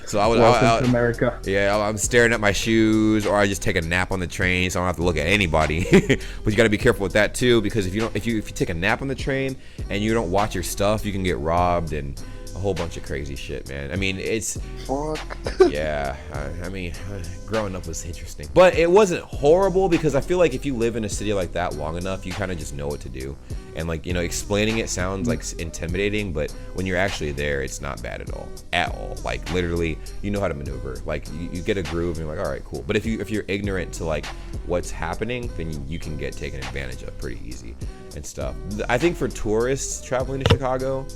so Welcome to America. Yeah, I'm staring at my shoes, or I just take a nap on the train, so I don't have to look at anybody. But you got to be careful with that too, because if you take a nap on the train and you don't watch your stuff, you can get robbed and a whole bunch of crazy shit, man. I mean, it's Fuck. yeah. I mean, growing up was interesting, but it wasn't horrible because I feel like if you live in a city like that long enough, you kind of just know what to do. And like, you know, explaining it sounds like intimidating, but when you're actually there, it's not bad at all. Like literally, you know how to maneuver. Like you get a groove and you're like, all right, cool. But if you're ignorant to like what's happening, then you can get taken advantage of pretty easy and stuff. I think for tourists traveling to Chicago,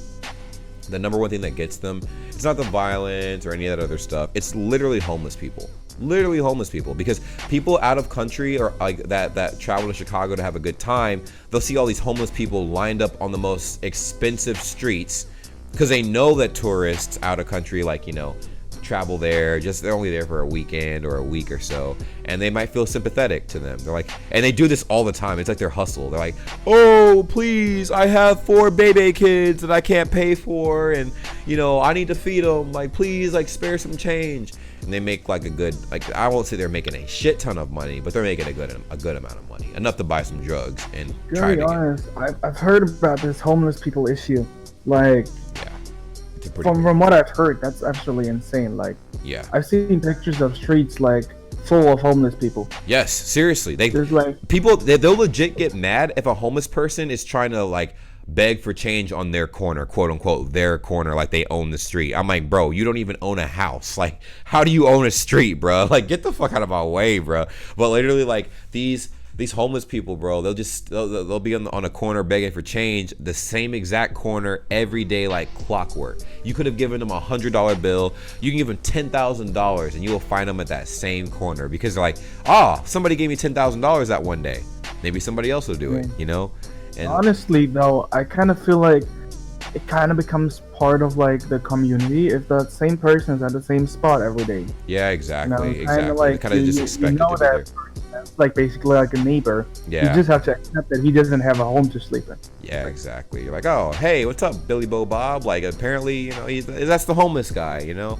the number one thing that gets them, it's not the violence or any of that other stuff. It's literally homeless people. Literally homeless people, because people out of country or like that travel to Chicago to have a good time, they'll see all these homeless people lined up on the most expensive streets because they know that tourists out of country, like, you know, travel there, just they're only there for a weekend or a week or so, and they might feel sympathetic to them. They're like, and they do this all the time. It's like their hustle. They're like, oh please, I have 4 baby kids that I can't pay for, and you know, I need to feed them, like please, like spare some change. And they make like a good, like, I won't say they're making a shit ton of money, but they're making a good amount of money, enough to buy some drugs and try to be honest, I've heard about this homeless people issue. Like, yeah, from what I've heard, that's actually insane. Like, yeah, I've seen pictures of streets like full of homeless people. Yes, seriously, There's like people, they'll legit get mad if a homeless person is trying to like beg for change on their corner, quote unquote, their corner, like they own the street. I'm like, bro, you don't even own a house. Like, how do you own a street, bro? Like, get the fuck out of my way, bro. But literally, like, these homeless people, bro, they'll be on a corner begging for change, the same exact corner every day, like clockwork. You could have given them $100 bill, you can give them $10,000, and you will find them at that same corner because they're like, somebody gave me $10,000 that one day. Maybe somebody else will do it, you know? And honestly, though, I kind of feel like it kind of becomes part of like the community if the same person is at the same spot every day. Yeah, exactly. You know, Exactly. Like, Kind of just expect you know it to that be there. person, that's like basically like a neighbor. Yeah. You just have to accept that he doesn't have a home to sleep in. Yeah, exactly. You're like, oh, hey, what's up, Billy Bo Bob? Like, apparently, you know, that's the homeless guy, you know?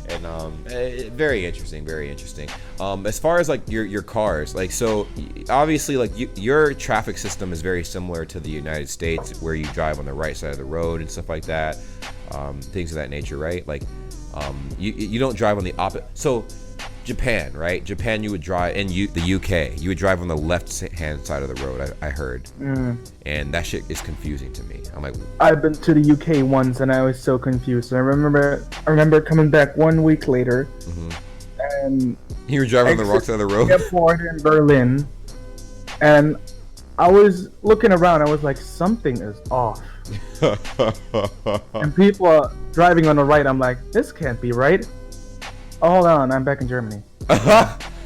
And very interesting, very interesting. As far as like your cars, like, so obviously like your traffic system is very similar to the United States, where you drive on the right side of the road and stuff like that, things of that nature, right? Like, you don't drive on the opposite. So Japan, right? Japan, you would drive, and the UK, you would drive on the left-hand side of the road. I heard, and that shit is confusing to me. I'm like, I've been to the UK once, and I was so confused. I remember coming back 1 week later, and you were driving on the wrong side of the road. Airport in Berlin, and I was looking around. I was like, something is off. And people are driving on the right. I'm like, this can't be right. Oh, hold on, I'm back in Germany.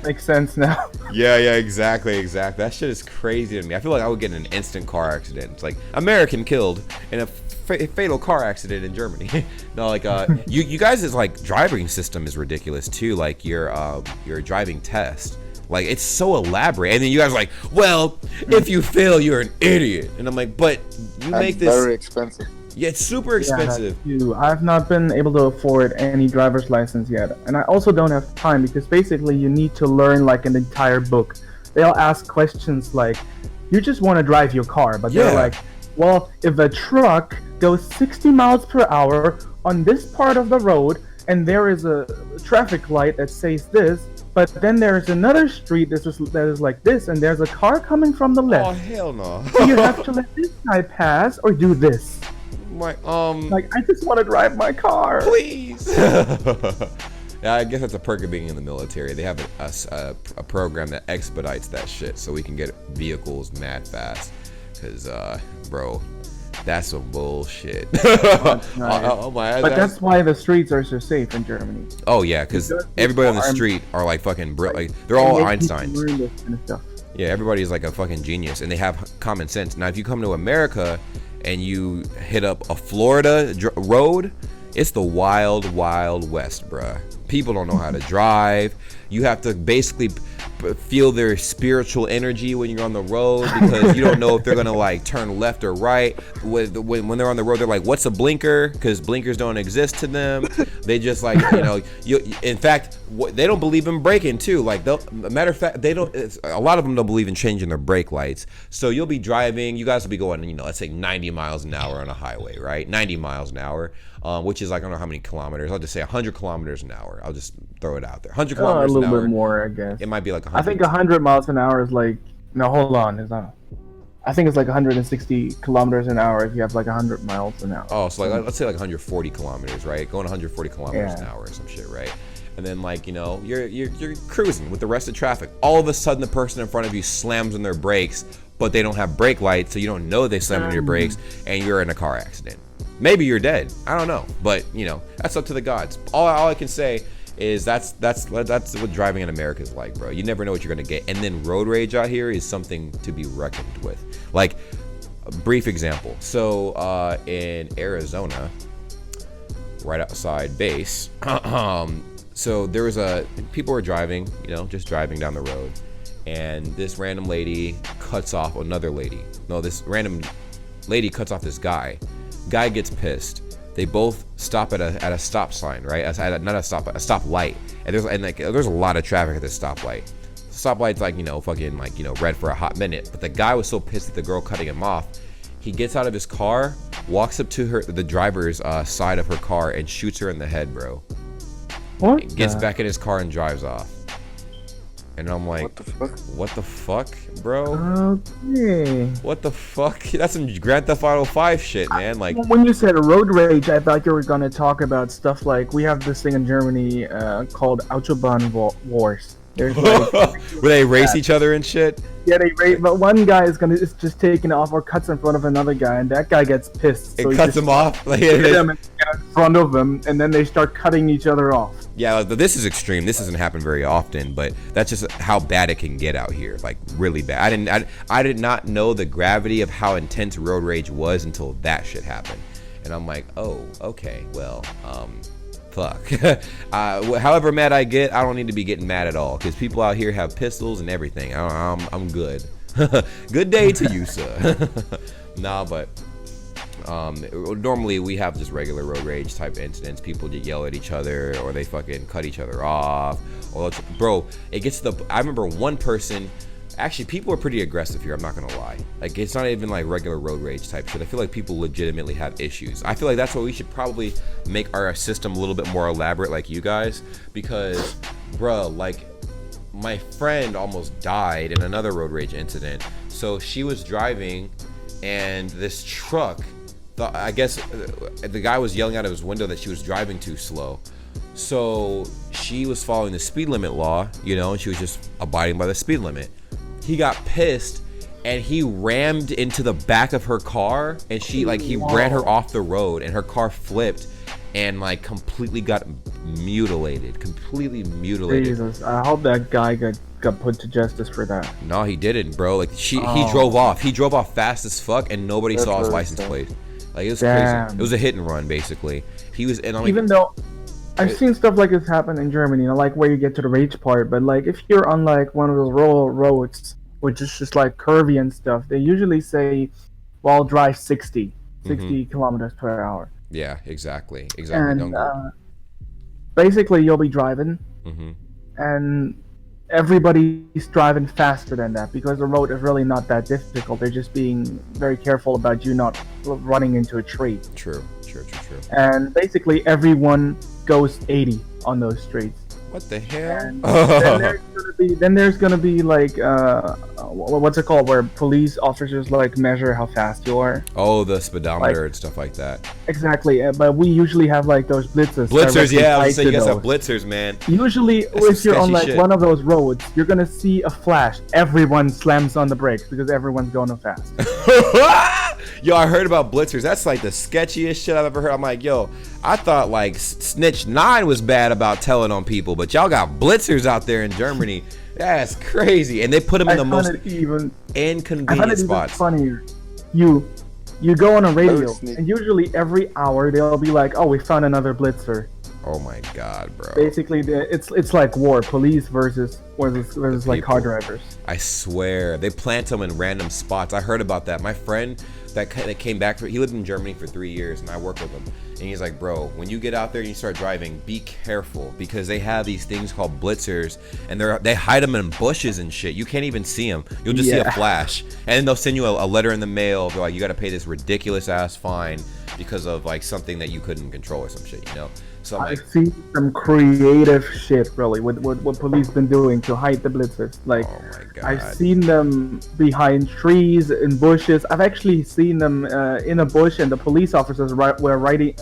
Makes sense now. Yeah, exactly. That shit is crazy to me. I feel like I would get in an instant car accident. It's like, American killed in a fatal car accident in Germany. No, like, you guys' like driving system is ridiculous too. Like your driving test, like, it's so elaborate. And then you guys are like, well, if you fail, you're an idiot. And I'm like, but you make this very expensive. Yeah, it's super expensive. Yeah, I've not been able to afford any driver's license yet. And I also don't have time because basically you need to learn like an entire book. They'll ask questions like, you just want to drive your car, but they're like, well, if a truck goes 60 miles per hour on this part of the road and there is a traffic light that says this, but then there's another street that is like this and there's a car coming from the left. Oh, hell no. So you have to let this guy pass or do this. Like, I just want to drive my car. Please. Yeah, I guess that's a perk of being in the military. They have a program that expedites that shit so we can get vehicles mad fast. Cause, bro, that's some bullshit. Oh my! But that's why the streets are so safe in Germany. Oh yeah, cause everybody on the street are like fucking like they're all Einsteins. Yeah, everybody's like a fucking genius, and they have common sense. Now, if you come to America and you hit up a Florida road, it's the wild, wild west, bruh. People don't know how to drive. You have to basically feel their spiritual energy when you're on the road, because you don't know if they're gonna like turn left or right. When they're on the road, they're like, what's a blinker? Because blinkers don't exist to them. They just like, in fact, they don't believe in braking too. Like, matter of fact, a lot of them don't believe in changing their brake lights. So you'll be driving, you guys will be going, let's say 90 miles an hour on a highway, right? 90 miles an hour, which is like, I don't know how many kilometers. I'll just say 100 kilometers an hour. I'll just throw it out there. 100 kilometers an hour. A little bit more, I guess. It might be like 100. I think 100 miles an hour is like, no, hold on, it's not. I think it's like 160 kilometers an hour if you have like 100 miles an hour. Oh, so like, let's say like 140 kilometers, right? Going 140 kilometers an hour or some shit, right? And then like, you're cruising with the rest of traffic. All of a sudden, the person in front of you slams on their brakes, but they don't have brake lights, so you don't know they slammed on your brakes, and you're in a car accident. Maybe you're dead. I don't know, but that's up to the gods. All I can say is that's what driving in America is like, bro. You never know what you're gonna get. And then road rage out here is something to be reckoned with. Like, a brief example. So in Arizona, right outside base, so there was people were driving, just driving down the road, and this random lady cuts off another lady. No, this random lady cuts off this guy. Guy gets pissed. They both stop at a stop sign, right? A stoplight. And there's a lot of traffic at this stoplight. Stoplight's like, red for a hot minute. But the guy was so pissed at the girl cutting him off, he gets out of his car, walks up to the driver's side of her car, and shoots her in the head, bro. What? Gets back in his car and drives off. And I'm like, what the fuck, bro? Okay. What the fuck? That's some Grand Theft Auto 5 shit, man. Like, when you said road rage, I thought you were gonna talk about stuff like, we have this thing in Germany called Autobahn Wars. There's like, where they race each other and shit. Yeah, they race, but one guy is just taking off or cuts in front of another guy, and that guy gets pissed. So it cuts him off. Like, them in front of them, and then they start cutting each other off. Yeah, but this is extreme. This doesn't happen very often, but that's just how bad it can get out here. Like, really bad. I did not know the gravity of how intense road rage was until that shit happened. And I'm like, oh, okay, well, fuck. However mad I get, I don't need to be getting mad at all, because people out here have pistols and everything. I'm good. Good day to you, sir. Nah, but normally we have just regular road rage type incidents. People just yell at each other, or they fucking cut each other off. Or, bro, it gets to I remember one person. Actually, people are pretty aggressive here, I'm not gonna lie. Like, it's not even like regular road rage type shit. I feel like people legitimately have issues. I feel like that's why we should probably make our system a little bit more elaborate like you guys. Because, bro, like, my friend almost died in another road rage incident. So she was driving, and this truck, I guess the guy was yelling out of his window that she was driving too slow. So she was following the speed limit law, and she was just abiding by the speed limit. He got pissed, and he rammed into the back of her car, and he ran her off the road, and her car flipped and like completely got mutilated. Jesus, I hope that guy got put to justice for that. No, he didn't, bro. Like, he drove off. He drove off fast as fuck, and nobody saw his license plate. Like, it was crazy. It was a hit and run, basically. He was, and I'm like, even though I've seen stuff like this happen in Germany, like where you get to the rage part, but like if you're on like one of those rural roads, which is just like curvy and stuff, they usually say, well, drive 60 kilometers per hour. Yeah, exactly. And basically you'll be driving, and everybody's driving faster than that because the road is really not that difficult. They're just being very careful about you not running into a tree. True. And basically everyone goes 80 on those streets. What the hell? And then there's gonna be like what's it called, where police officers like measure how fast you are. Oh, the speedometer and stuff like that. Exactly, but we usually have like those blitzers. Yeah, I was saying you guys have blitzers, man. Usually, if you're on like one of those roads, you're gonna see a flash. Everyone slams on the brakes because everyone's going fast. Yo, I heard about blitzers. That's like the sketchiest shit I've ever heard. I'm like, yo, I thought like Snitch 9 was bad about telling on people, but y'all got blitzers out there in Germany. That's crazy. And they put them in the most inconvenient spots. Even funnier. You go on a radio, and usually every hour they'll be like, oh, we found another blitzer. Oh my god, bro. Basically, it's like war. Police versus like car drivers. I swear, they plant them in random spots. I heard about that. My friend that came back, he lived in Germany for 3 years, and I worked with him. And he's like, bro, when you get out there and you start driving, be careful, because they have these things called blitzers, and they hide them in bushes and shit. You can't even see them. You'll just see a flash, and then they'll send you a letter in the mail. They're like, you got to pay this ridiculous ass fine because of like something that you couldn't control or some shit, you know. So I've seen some creative shit, really, with what police been doing to hide the blitzers. Like, oh my God. I've seen them behind trees and bushes. I've actually seen them in a bush, and the police officers were right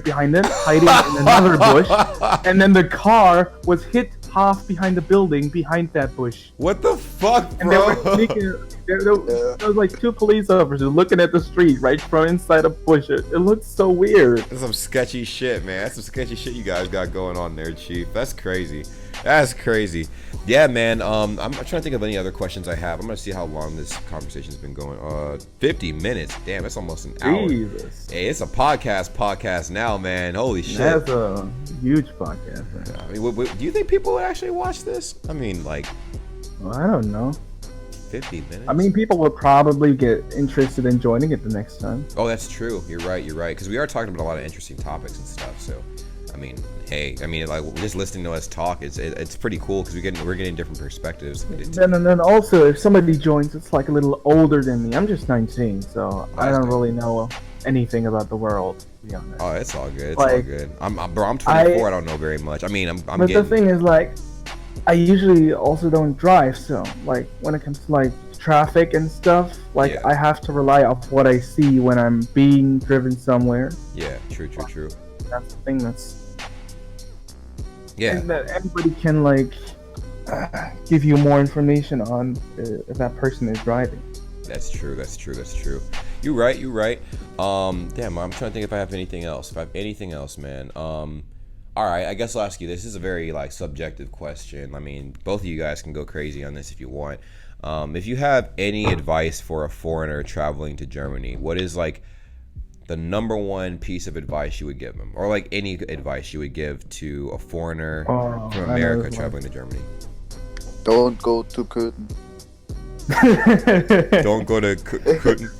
behind it, hiding in another bush, and then the car was hit half behind the building behind that bush. What the fuck, bro? And they were sneaking. There was like 2 police officers looking at the street right from inside a bush. It looked so weird. That's some sketchy shit, man. That's some sketchy shit you guys got going on there, Chief. That's crazy. That's crazy. Yeah, man. I'm trying to think of any other questions I have. I'm gonna see how long this conversation's been going. 50 minutes. Damn, that's almost an hour. Jesus. Hey, it's a podcast now, man. Holy shit. That's a huge podcast, man. I mean, do you think people would actually watch this? I mean, like, well, I don't know. 50 minutes? I mean, people would probably get interested in joining it the next time. Oh, that's true. You're right. Because we are talking about a lot of interesting topics and stuff. So, I mean, hey, like just listening to us talk, it's pretty cool because we're getting different perspectives. And then also, if somebody joins, it's like a little older than me. I'm just 19, so I don't really know anything about the world, to be honest. Oh, it's all good. It's all good. I'm 24. I don't know very much. I mean, But the thing is, like, I usually also don't drive, so like when it comes to like traffic and stuff, like I have to rely off what I see when I'm being driven somewhere. Yeah, true. That's the thing. And that anybody can like give you more information on if that person is driving. That's true. You're right. Damn, I'm trying to think if I have anything else. Man. All right, I guess I'll ask you. This is a very like subjective question. I mean, both of you guys can go crazy on this if you want. If you have any advice for a foreigner traveling to Germany, what is like the number one piece of advice you would give them, or like any advice you would give to a foreigner from America traveling to Germany? Don't go to Köthen. Don't go to Köthen.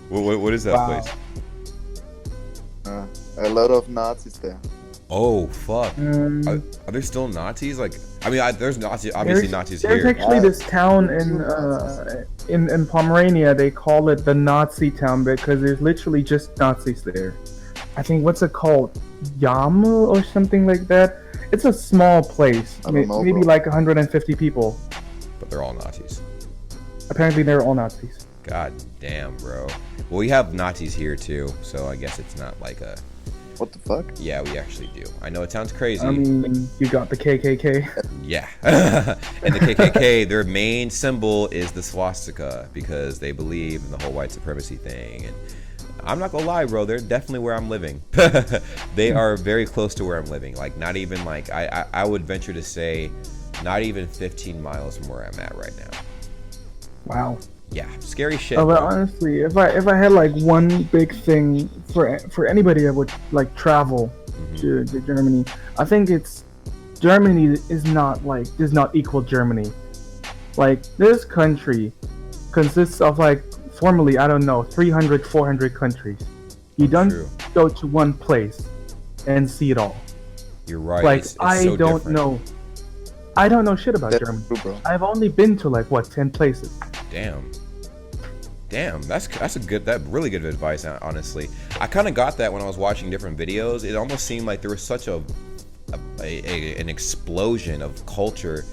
What is that place? A lot of Nazis there. Oh fuck! Are there still Nazis? Like, I mean, there's Nazis. Obviously, Nazis here. There's actually this town in Pomerania. They call it the Nazi town because there's literally just Nazis there. I think what's it called, Yam or something like that. It's a small place. Maybe like 150 people. But they're all Nazis. Apparently, they're all Nazis. God damn, bro. Well, we have Nazis here too, so I guess it's not like a. What the fuck? Yeah, we actually do. I know it sounds crazy. I mean, you got the KKK. Yeah. And the KKK, their main symbol is the swastika because they believe in the whole white supremacy thing. And I'm not gonna lie, bro, they're definitely where I'm living. They are very close to where I'm living. Like, not even like, I would venture to say not even 15 miles from where I'm at right now. Wow. Yeah, scary shit. But honestly, if I had like one big thing for anybody that would like travel to Germany, I think it's Germany does not equal Germany. Like, this country consists of like formally, I don't know, 300, 400 countries. You don't go to one place and see it all. You're right. Like, it's I so don't different. know. I don't know shit about Germany. True, I've only been to like 10 places. Damn, that's really good advice, honestly. I kind of got that when I was watching different videos. It almost seemed like there was such an explosion of culture,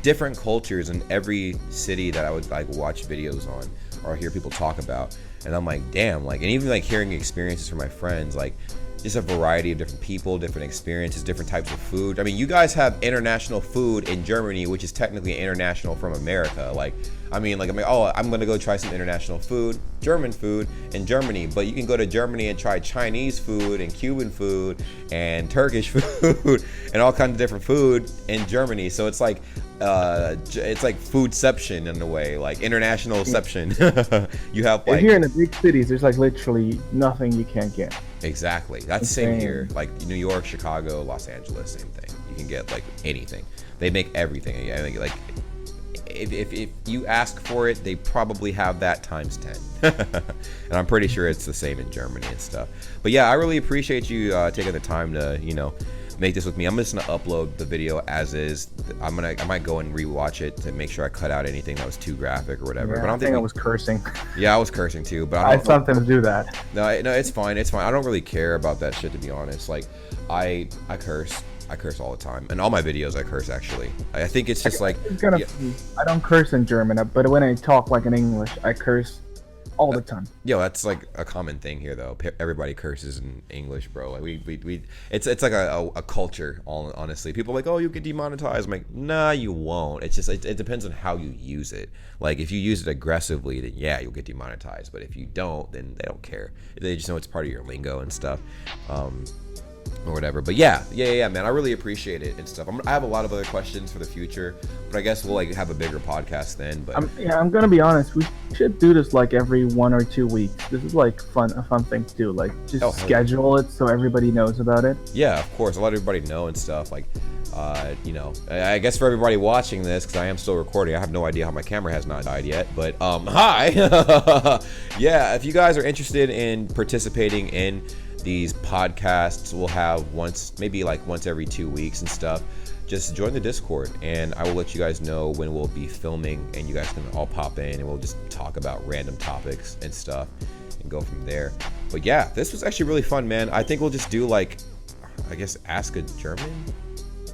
different cultures in every city that I would like watch videos on or hear people talk about. And I'm like, damn, like, and even like hearing experiences from my friends, like just a variety of different people, different experiences, different types of food. I mean, you guys have international food in Germany, which is technically international from America. Like, I'm gonna go try some international food, German food in Germany, but you can go to Germany and try Chinese food and Cuban food and Turkish food and all kinds of different food in Germany. So it's like foodception in a way, like internationalception. You have like, if you're in the big cities, there's like literally nothing you can't get. Exactly. That's the same here. Like New York, Chicago, Los Angeles, same thing. You can get like anything. They make everything. I think like if you ask for it, they probably have that times 10. And I'm pretty sure it's the same in Germany and stuff. But yeah, I really appreciate you taking the time to, you know, make this with me. I'm just gonna upload the video as is. I might go and rewatch it to make sure I cut out anything that was too graphic or whatever. Yeah, but I don't think I was cursing. Yeah, I was cursing too, but I sometimes do that. No, it's fine. It's fine. I don't really care about that shit, to be honest. Like, I curse. I curse all the time. And all my videos I curse, actually. I think it's just like... I don't curse in German, but when I talk like in English, I curse all the time. Yo, that's like a common thing here, though. Everybody curses in English, bro. Like it's like a culture, honestly. People are like, oh, you get demonetized. I'm like, nah, you won't. It's just, it depends on how you use it. Like, if you use it aggressively, then yeah, you'll get demonetized. But if you don't, then they don't care. They just know it's part of your lingo and stuff. Or whatever. But yeah, man, I really appreciate it and stuff. I have a lot of other questions for the future, but I guess we'll like have a bigger podcast then. But I'm gonna be honest, we should do this like every 1 or 2 weeks. This is like a fun thing to do. Like, just schedule it so everybody knows about it. Yeah, of course, let everybody know and stuff. Like, you know, I guess for everybody watching this, because I am still recording, I have no idea how my camera has not died yet, but hi. Yeah, if you guys are interested in participating in these podcasts, we'll have maybe once every 2 weeks and stuff. Just join the Discord and I will let you guys know when we'll be filming, and you guys can all pop in and we'll just talk about random topics and stuff and go from there. But yeah, this was actually really fun, man. I think we'll just do like, I guess, Ask a German,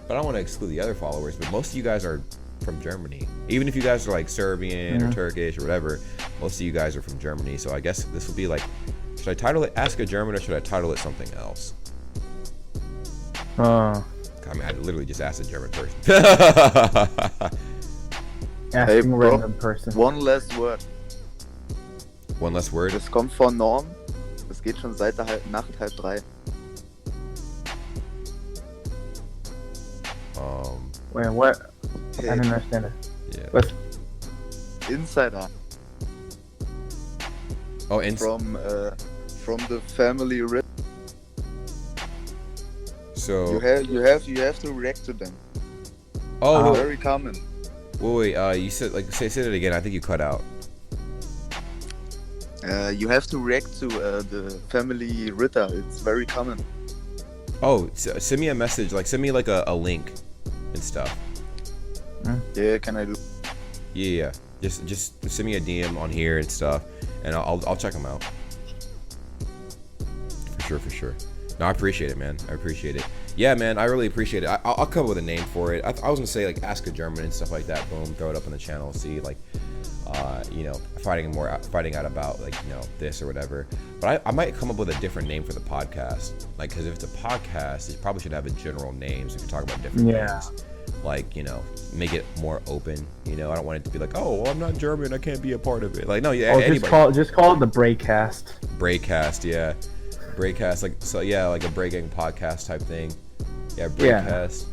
but I don't want to exclude the other followers, but most of you guys are from Germany. Even if you guys are like Serbian or Turkish or whatever, most of you guys are from Germany. So I guess this will be like, should I title it Ask a German or should I title it something else? I mean, I literally just asked a German person. Asking a random person. One less word. One less word? Das kommt von Norm. Das geht schon seit der Nacht 2:30. Wait, what? Hey. I don't understand it. Yeah. What? Insider. Oh, from the family. So you have to react to them. Oh, very common. Wait. You said say it again. I think you cut out. You have to react to the family Ritter. It's very common. Oh, send me a message. Like, send me like a link and stuff. Yeah, can I do? Yeah. Just send me a DM on here and stuff, and I'll check them out. For sure. No, I appreciate it, man. I appreciate it. Yeah, man, I really appreciate it. I'll come up with a name for it. I was gonna say like Ask a German and stuff like that. Boom, throw it up on the channel. See, like, you know, fighting out about like, you know, this or whatever. But I might come up with a different name for the podcast. Like, because if it's a podcast, it probably should have a general name so we can talk about different things. Like, you know, make it more open. You know, I don't want it to be like, oh, well, I'm not German, I can't be a part of it. Like, no, yeah, anybody. Just call it the Braycast. Braycast, yeah. Braycast, like, so yeah, like a BRAYGANG podcast type thing. Yeah, Braycast.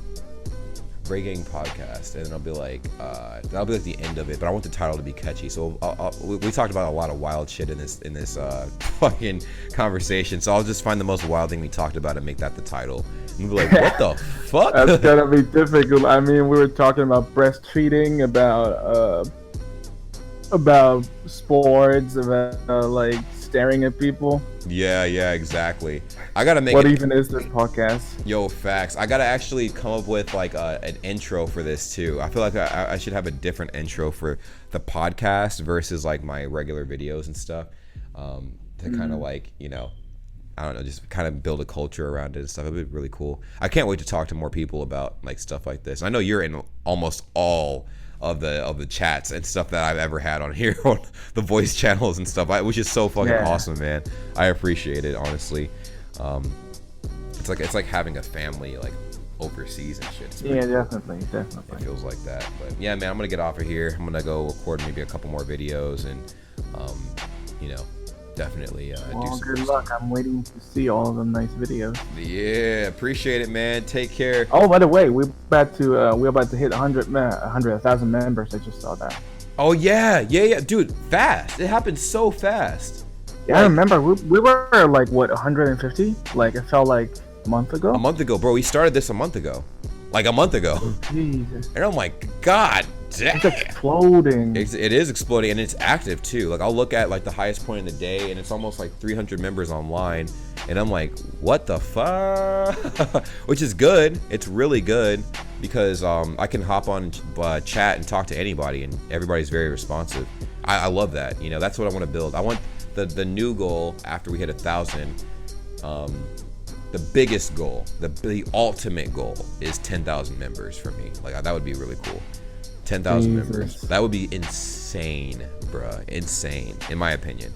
BRAYGANG podcast, and then I'll be like, that'll be like the end of it. But I want the title to be catchy. So we talked about a lot of wild shit in this fucking conversation. So I'll just find the most wild thing we talked about and make that the title. And we'll be like, what the fuck? That's gonna be difficult. I mean, we were talking about breastfeeding, about sports, about like staring at people. Yeah, exactly. I gotta make what even is this podcast? Yo, facts. I gotta actually come up with like an intro for this too. I feel like I should have a different intro for the podcast versus like my regular videos and stuff. To kind of like, you know, I don't know, just kind of build a culture around it and stuff. It'd be really cool. I can't wait to talk to more people about like stuff like this. I know you're in almost all of the chats and stuff that I've ever had on here, on the voice channels and stuff, which is so fucking awesome, man. I appreciate it, honestly. It's like having a family like overseas and shit. Yeah, definitely. It feels like that. But yeah, man, I'm gonna get off of here. I'm gonna go record maybe a couple more videos and you know, definitely do some good luck. I'm waiting to see all of them nice videos. Yeah, appreciate it, man. Take care. Oh, by the way, we're about to hit 1,000 members. I just saw that. Oh yeah, dude, fast. It happened so fast. Yeah, I remember we were like what 150? Like it felt like a month ago. A month ago, bro. We started this a month ago. Like a month ago. Jesus. And I'm like, God damn. It's exploding. It is exploding, and it's active too. Like I'll look at like the highest point in the day, and it's almost like 300 members online, and I'm like, what the fuck? Which is good. It's really good because I can hop on chat and talk to anybody, and everybody's very responsive. I love that. You know, that's what I want to build. I want the new goal after we hit 1,000. The biggest goal, the ultimate goal is 10,000 members for me. Like that would be really cool. 10,000 members. That would be insane, bruh. Insane, in my opinion.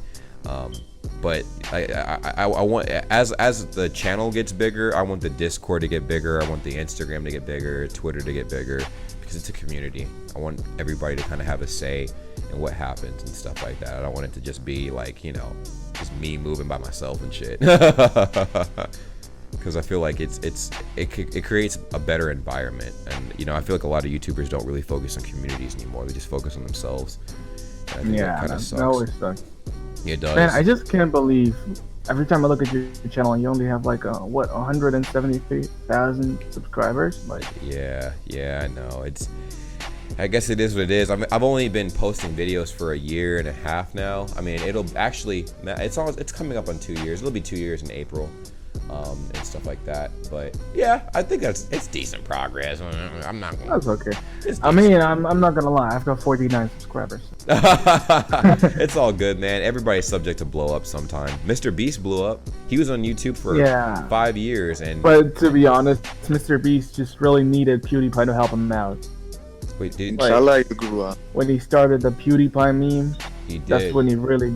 But I want, as the channel gets bigger, I want the Discord to get bigger. I want the Instagram to get bigger, Twitter to get bigger, because it's a community. I want everybody to kind of have a say in what happens and stuff like that. I don't want it to just be like, you know, just me moving by myself and shit. Because I feel like it creates a better environment, and you know, I feel like a lot of YouTubers don't really focus on communities anymore. They just focus on themselves. And I think that kind of sucks. That always sucks. It does. Man, I just can't believe every time I look at your channel, you only have like 173,000 subscribers. Like, yeah, I know. I guess it is what it is. I've only been posting videos for 1.5 years now. I mean, it'll actually, it's coming up on 2 years. It'll be 2 years in April. And stuff like that, but yeah, I think it's decent progress. I'm not gonna. That's okay. I mean, I'm not gonna lie. I've got 49 subscribers. It's all good, man. Everybody's subject to blow up sometime. Mr. Beast blew up. He was on YouTube for 5 years, but to be honest, Mr. Beast just really needed PewDiePie to help him out. Wait, Inshallah, you grew up. When he started the PewDiePie meme, he did. That's when he really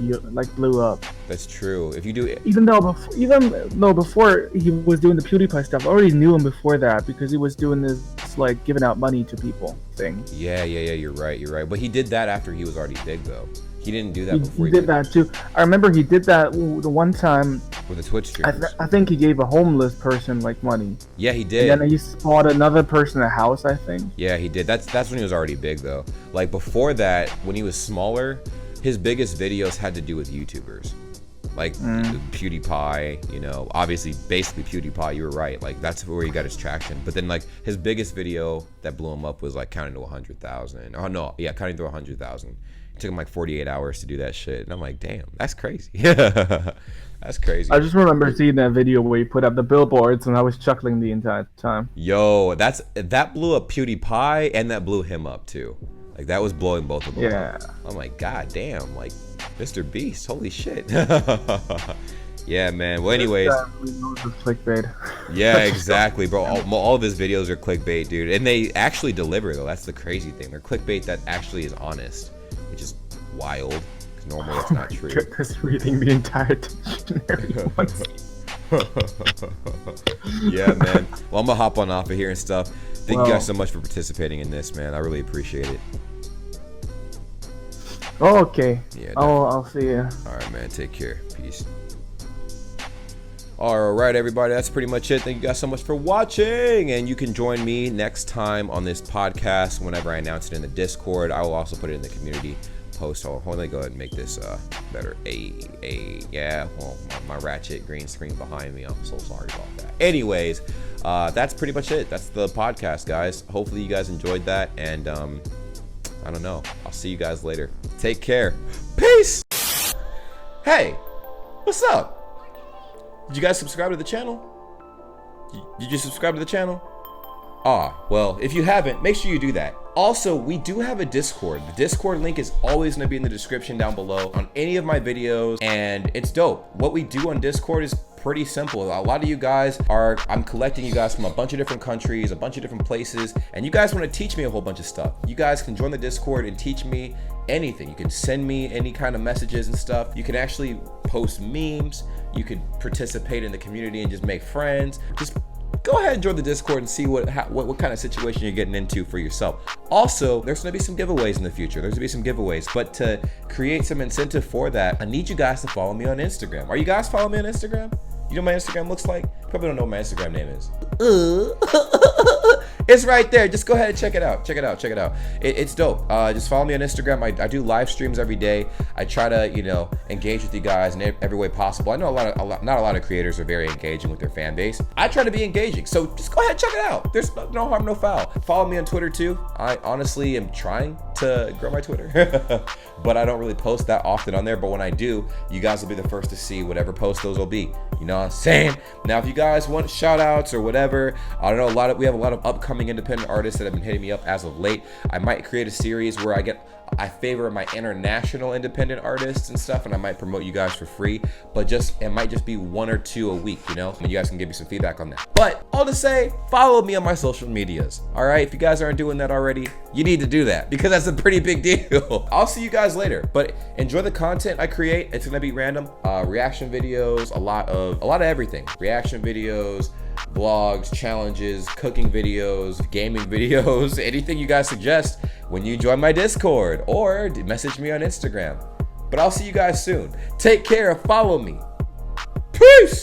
blew up. That's true. If you do, even though before he was doing the PewDiePie stuff, I already knew him before that because he was doing this like giving out money to people thing. Yeah. You're right. But he did that after he was already big, though. He didn't do that before. He did that too. I remember he did that the one time with the Twitch streamers. I think he gave a homeless person like money. Yeah, he did. And then he bought another person a house, I think. Yeah, he did. That's when he was already big, though. Like before that, when he was smaller, his biggest videos had to do with YouTubers. Like PewDiePie, you know, obviously, basically PewDiePie, you were right. Like, that's where he got his traction. But then, like, his biggest video that blew him up was, like, counting to 100,000. Oh, no, yeah, counting to 100,000. It took him, like, 48 hours to do that shit. And I'm like, damn, that's crazy. That's crazy. I just remember seeing that video where he put up the billboards, and I was chuckling the entire time. Yo, that blew up PewDiePie, and that blew him up, too. Like, that was blowing both of them up. I'm like, god damn, like, Mr. Beast, holy shit. Yeah, man. Well, anyways. Clickbait. Yeah, exactly, bro. All of his videos are clickbait, dude. And they actually deliver, though. That's the crazy thing. They're clickbait that actually is honest, which is wild, because normally it's not true. Just reading the entire dictionary once. Yeah, man. Well, I'm gonna hop on off of here and stuff. Thank you guys so much for participating in this, man. I really appreciate it. Okay. Yeah. I'll see you. All right, man. Take care. Peace. All right, everybody. That's pretty much it. Thank you guys so much for watching. And you can join me next time on this podcast whenever I announce it in the Discord. I will also put it in the community post. Hold on, let me go ahead and make this better. Yeah, well, my ratchet green screen behind me. I'm so sorry about that. Anyways, that's pretty much it. That's the podcast, guys. Hopefully you guys enjoyed that, and I don't know. I'll see you guys later. Take care. Peace. Hey, what's up? Did you guys subscribe to the channel? Did you subscribe to the channel? Well, if you haven't, make sure you do that. Also, we do have a Discord. The Discord link is always going to be in the description down below on any of my videos, and it's dope. What we do on Discord is pretty simple. A lot of you guys I'm collecting you guys from a bunch of different countries, a bunch of different places, and you guys want to teach me a whole bunch of stuff. You guys can join the Discord and teach me anything. You can send me any kind of messages and stuff. You can actually post memes. You could participate in the community and just make friends. Just go ahead and join the Discord and see what kind of situation you're getting into for yourself. Also, there's gonna be some giveaways in the future. There's gonna be some giveaways, but to create some incentive for that, I need you guys to follow me on Instagram. Are you guys following me on Instagram? You know what my Instagram looks like? You probably don't know what my Instagram name is. It's right there. Just go ahead and check it out. Check it out. Check it out. It's dope. Just follow me on Instagram. I do live streams every day. I try to, you know, engage with you guys in every way possible. I know not a lot of creators are very engaging with their fan base. I try to be engaging. So just go ahead and check it out. There's no harm, no foul. Follow me on Twitter too. I honestly am trying to grow my Twitter, but I don't really post that often on there. But when I do, you guys will be the first to see whatever post those will be. You know what I'm saying? Now, if you guys want shout outs or whatever, I don't know, we have a lot of upcoming independent artists that have been hitting me up as of late. I might create a series where I favor my international independent artists and stuff, and I might promote you guys for free, but it might just be 1 or 2 a week, you know, and you guys can give me some feedback on that. But all to say, follow me on my social medias. All right, if you guys aren't doing that already, you need to do that because that's a pretty big deal. I'll see you guys later, but enjoy the content I create. It's gonna be random, reaction videos, a lot of everything, reaction videos, vlogs, challenges, cooking videos, gaming videos, anything you guys suggest when you join my Discord or message me on Instagram. But I'll see you guys soon. Take care. Follow me. Peace.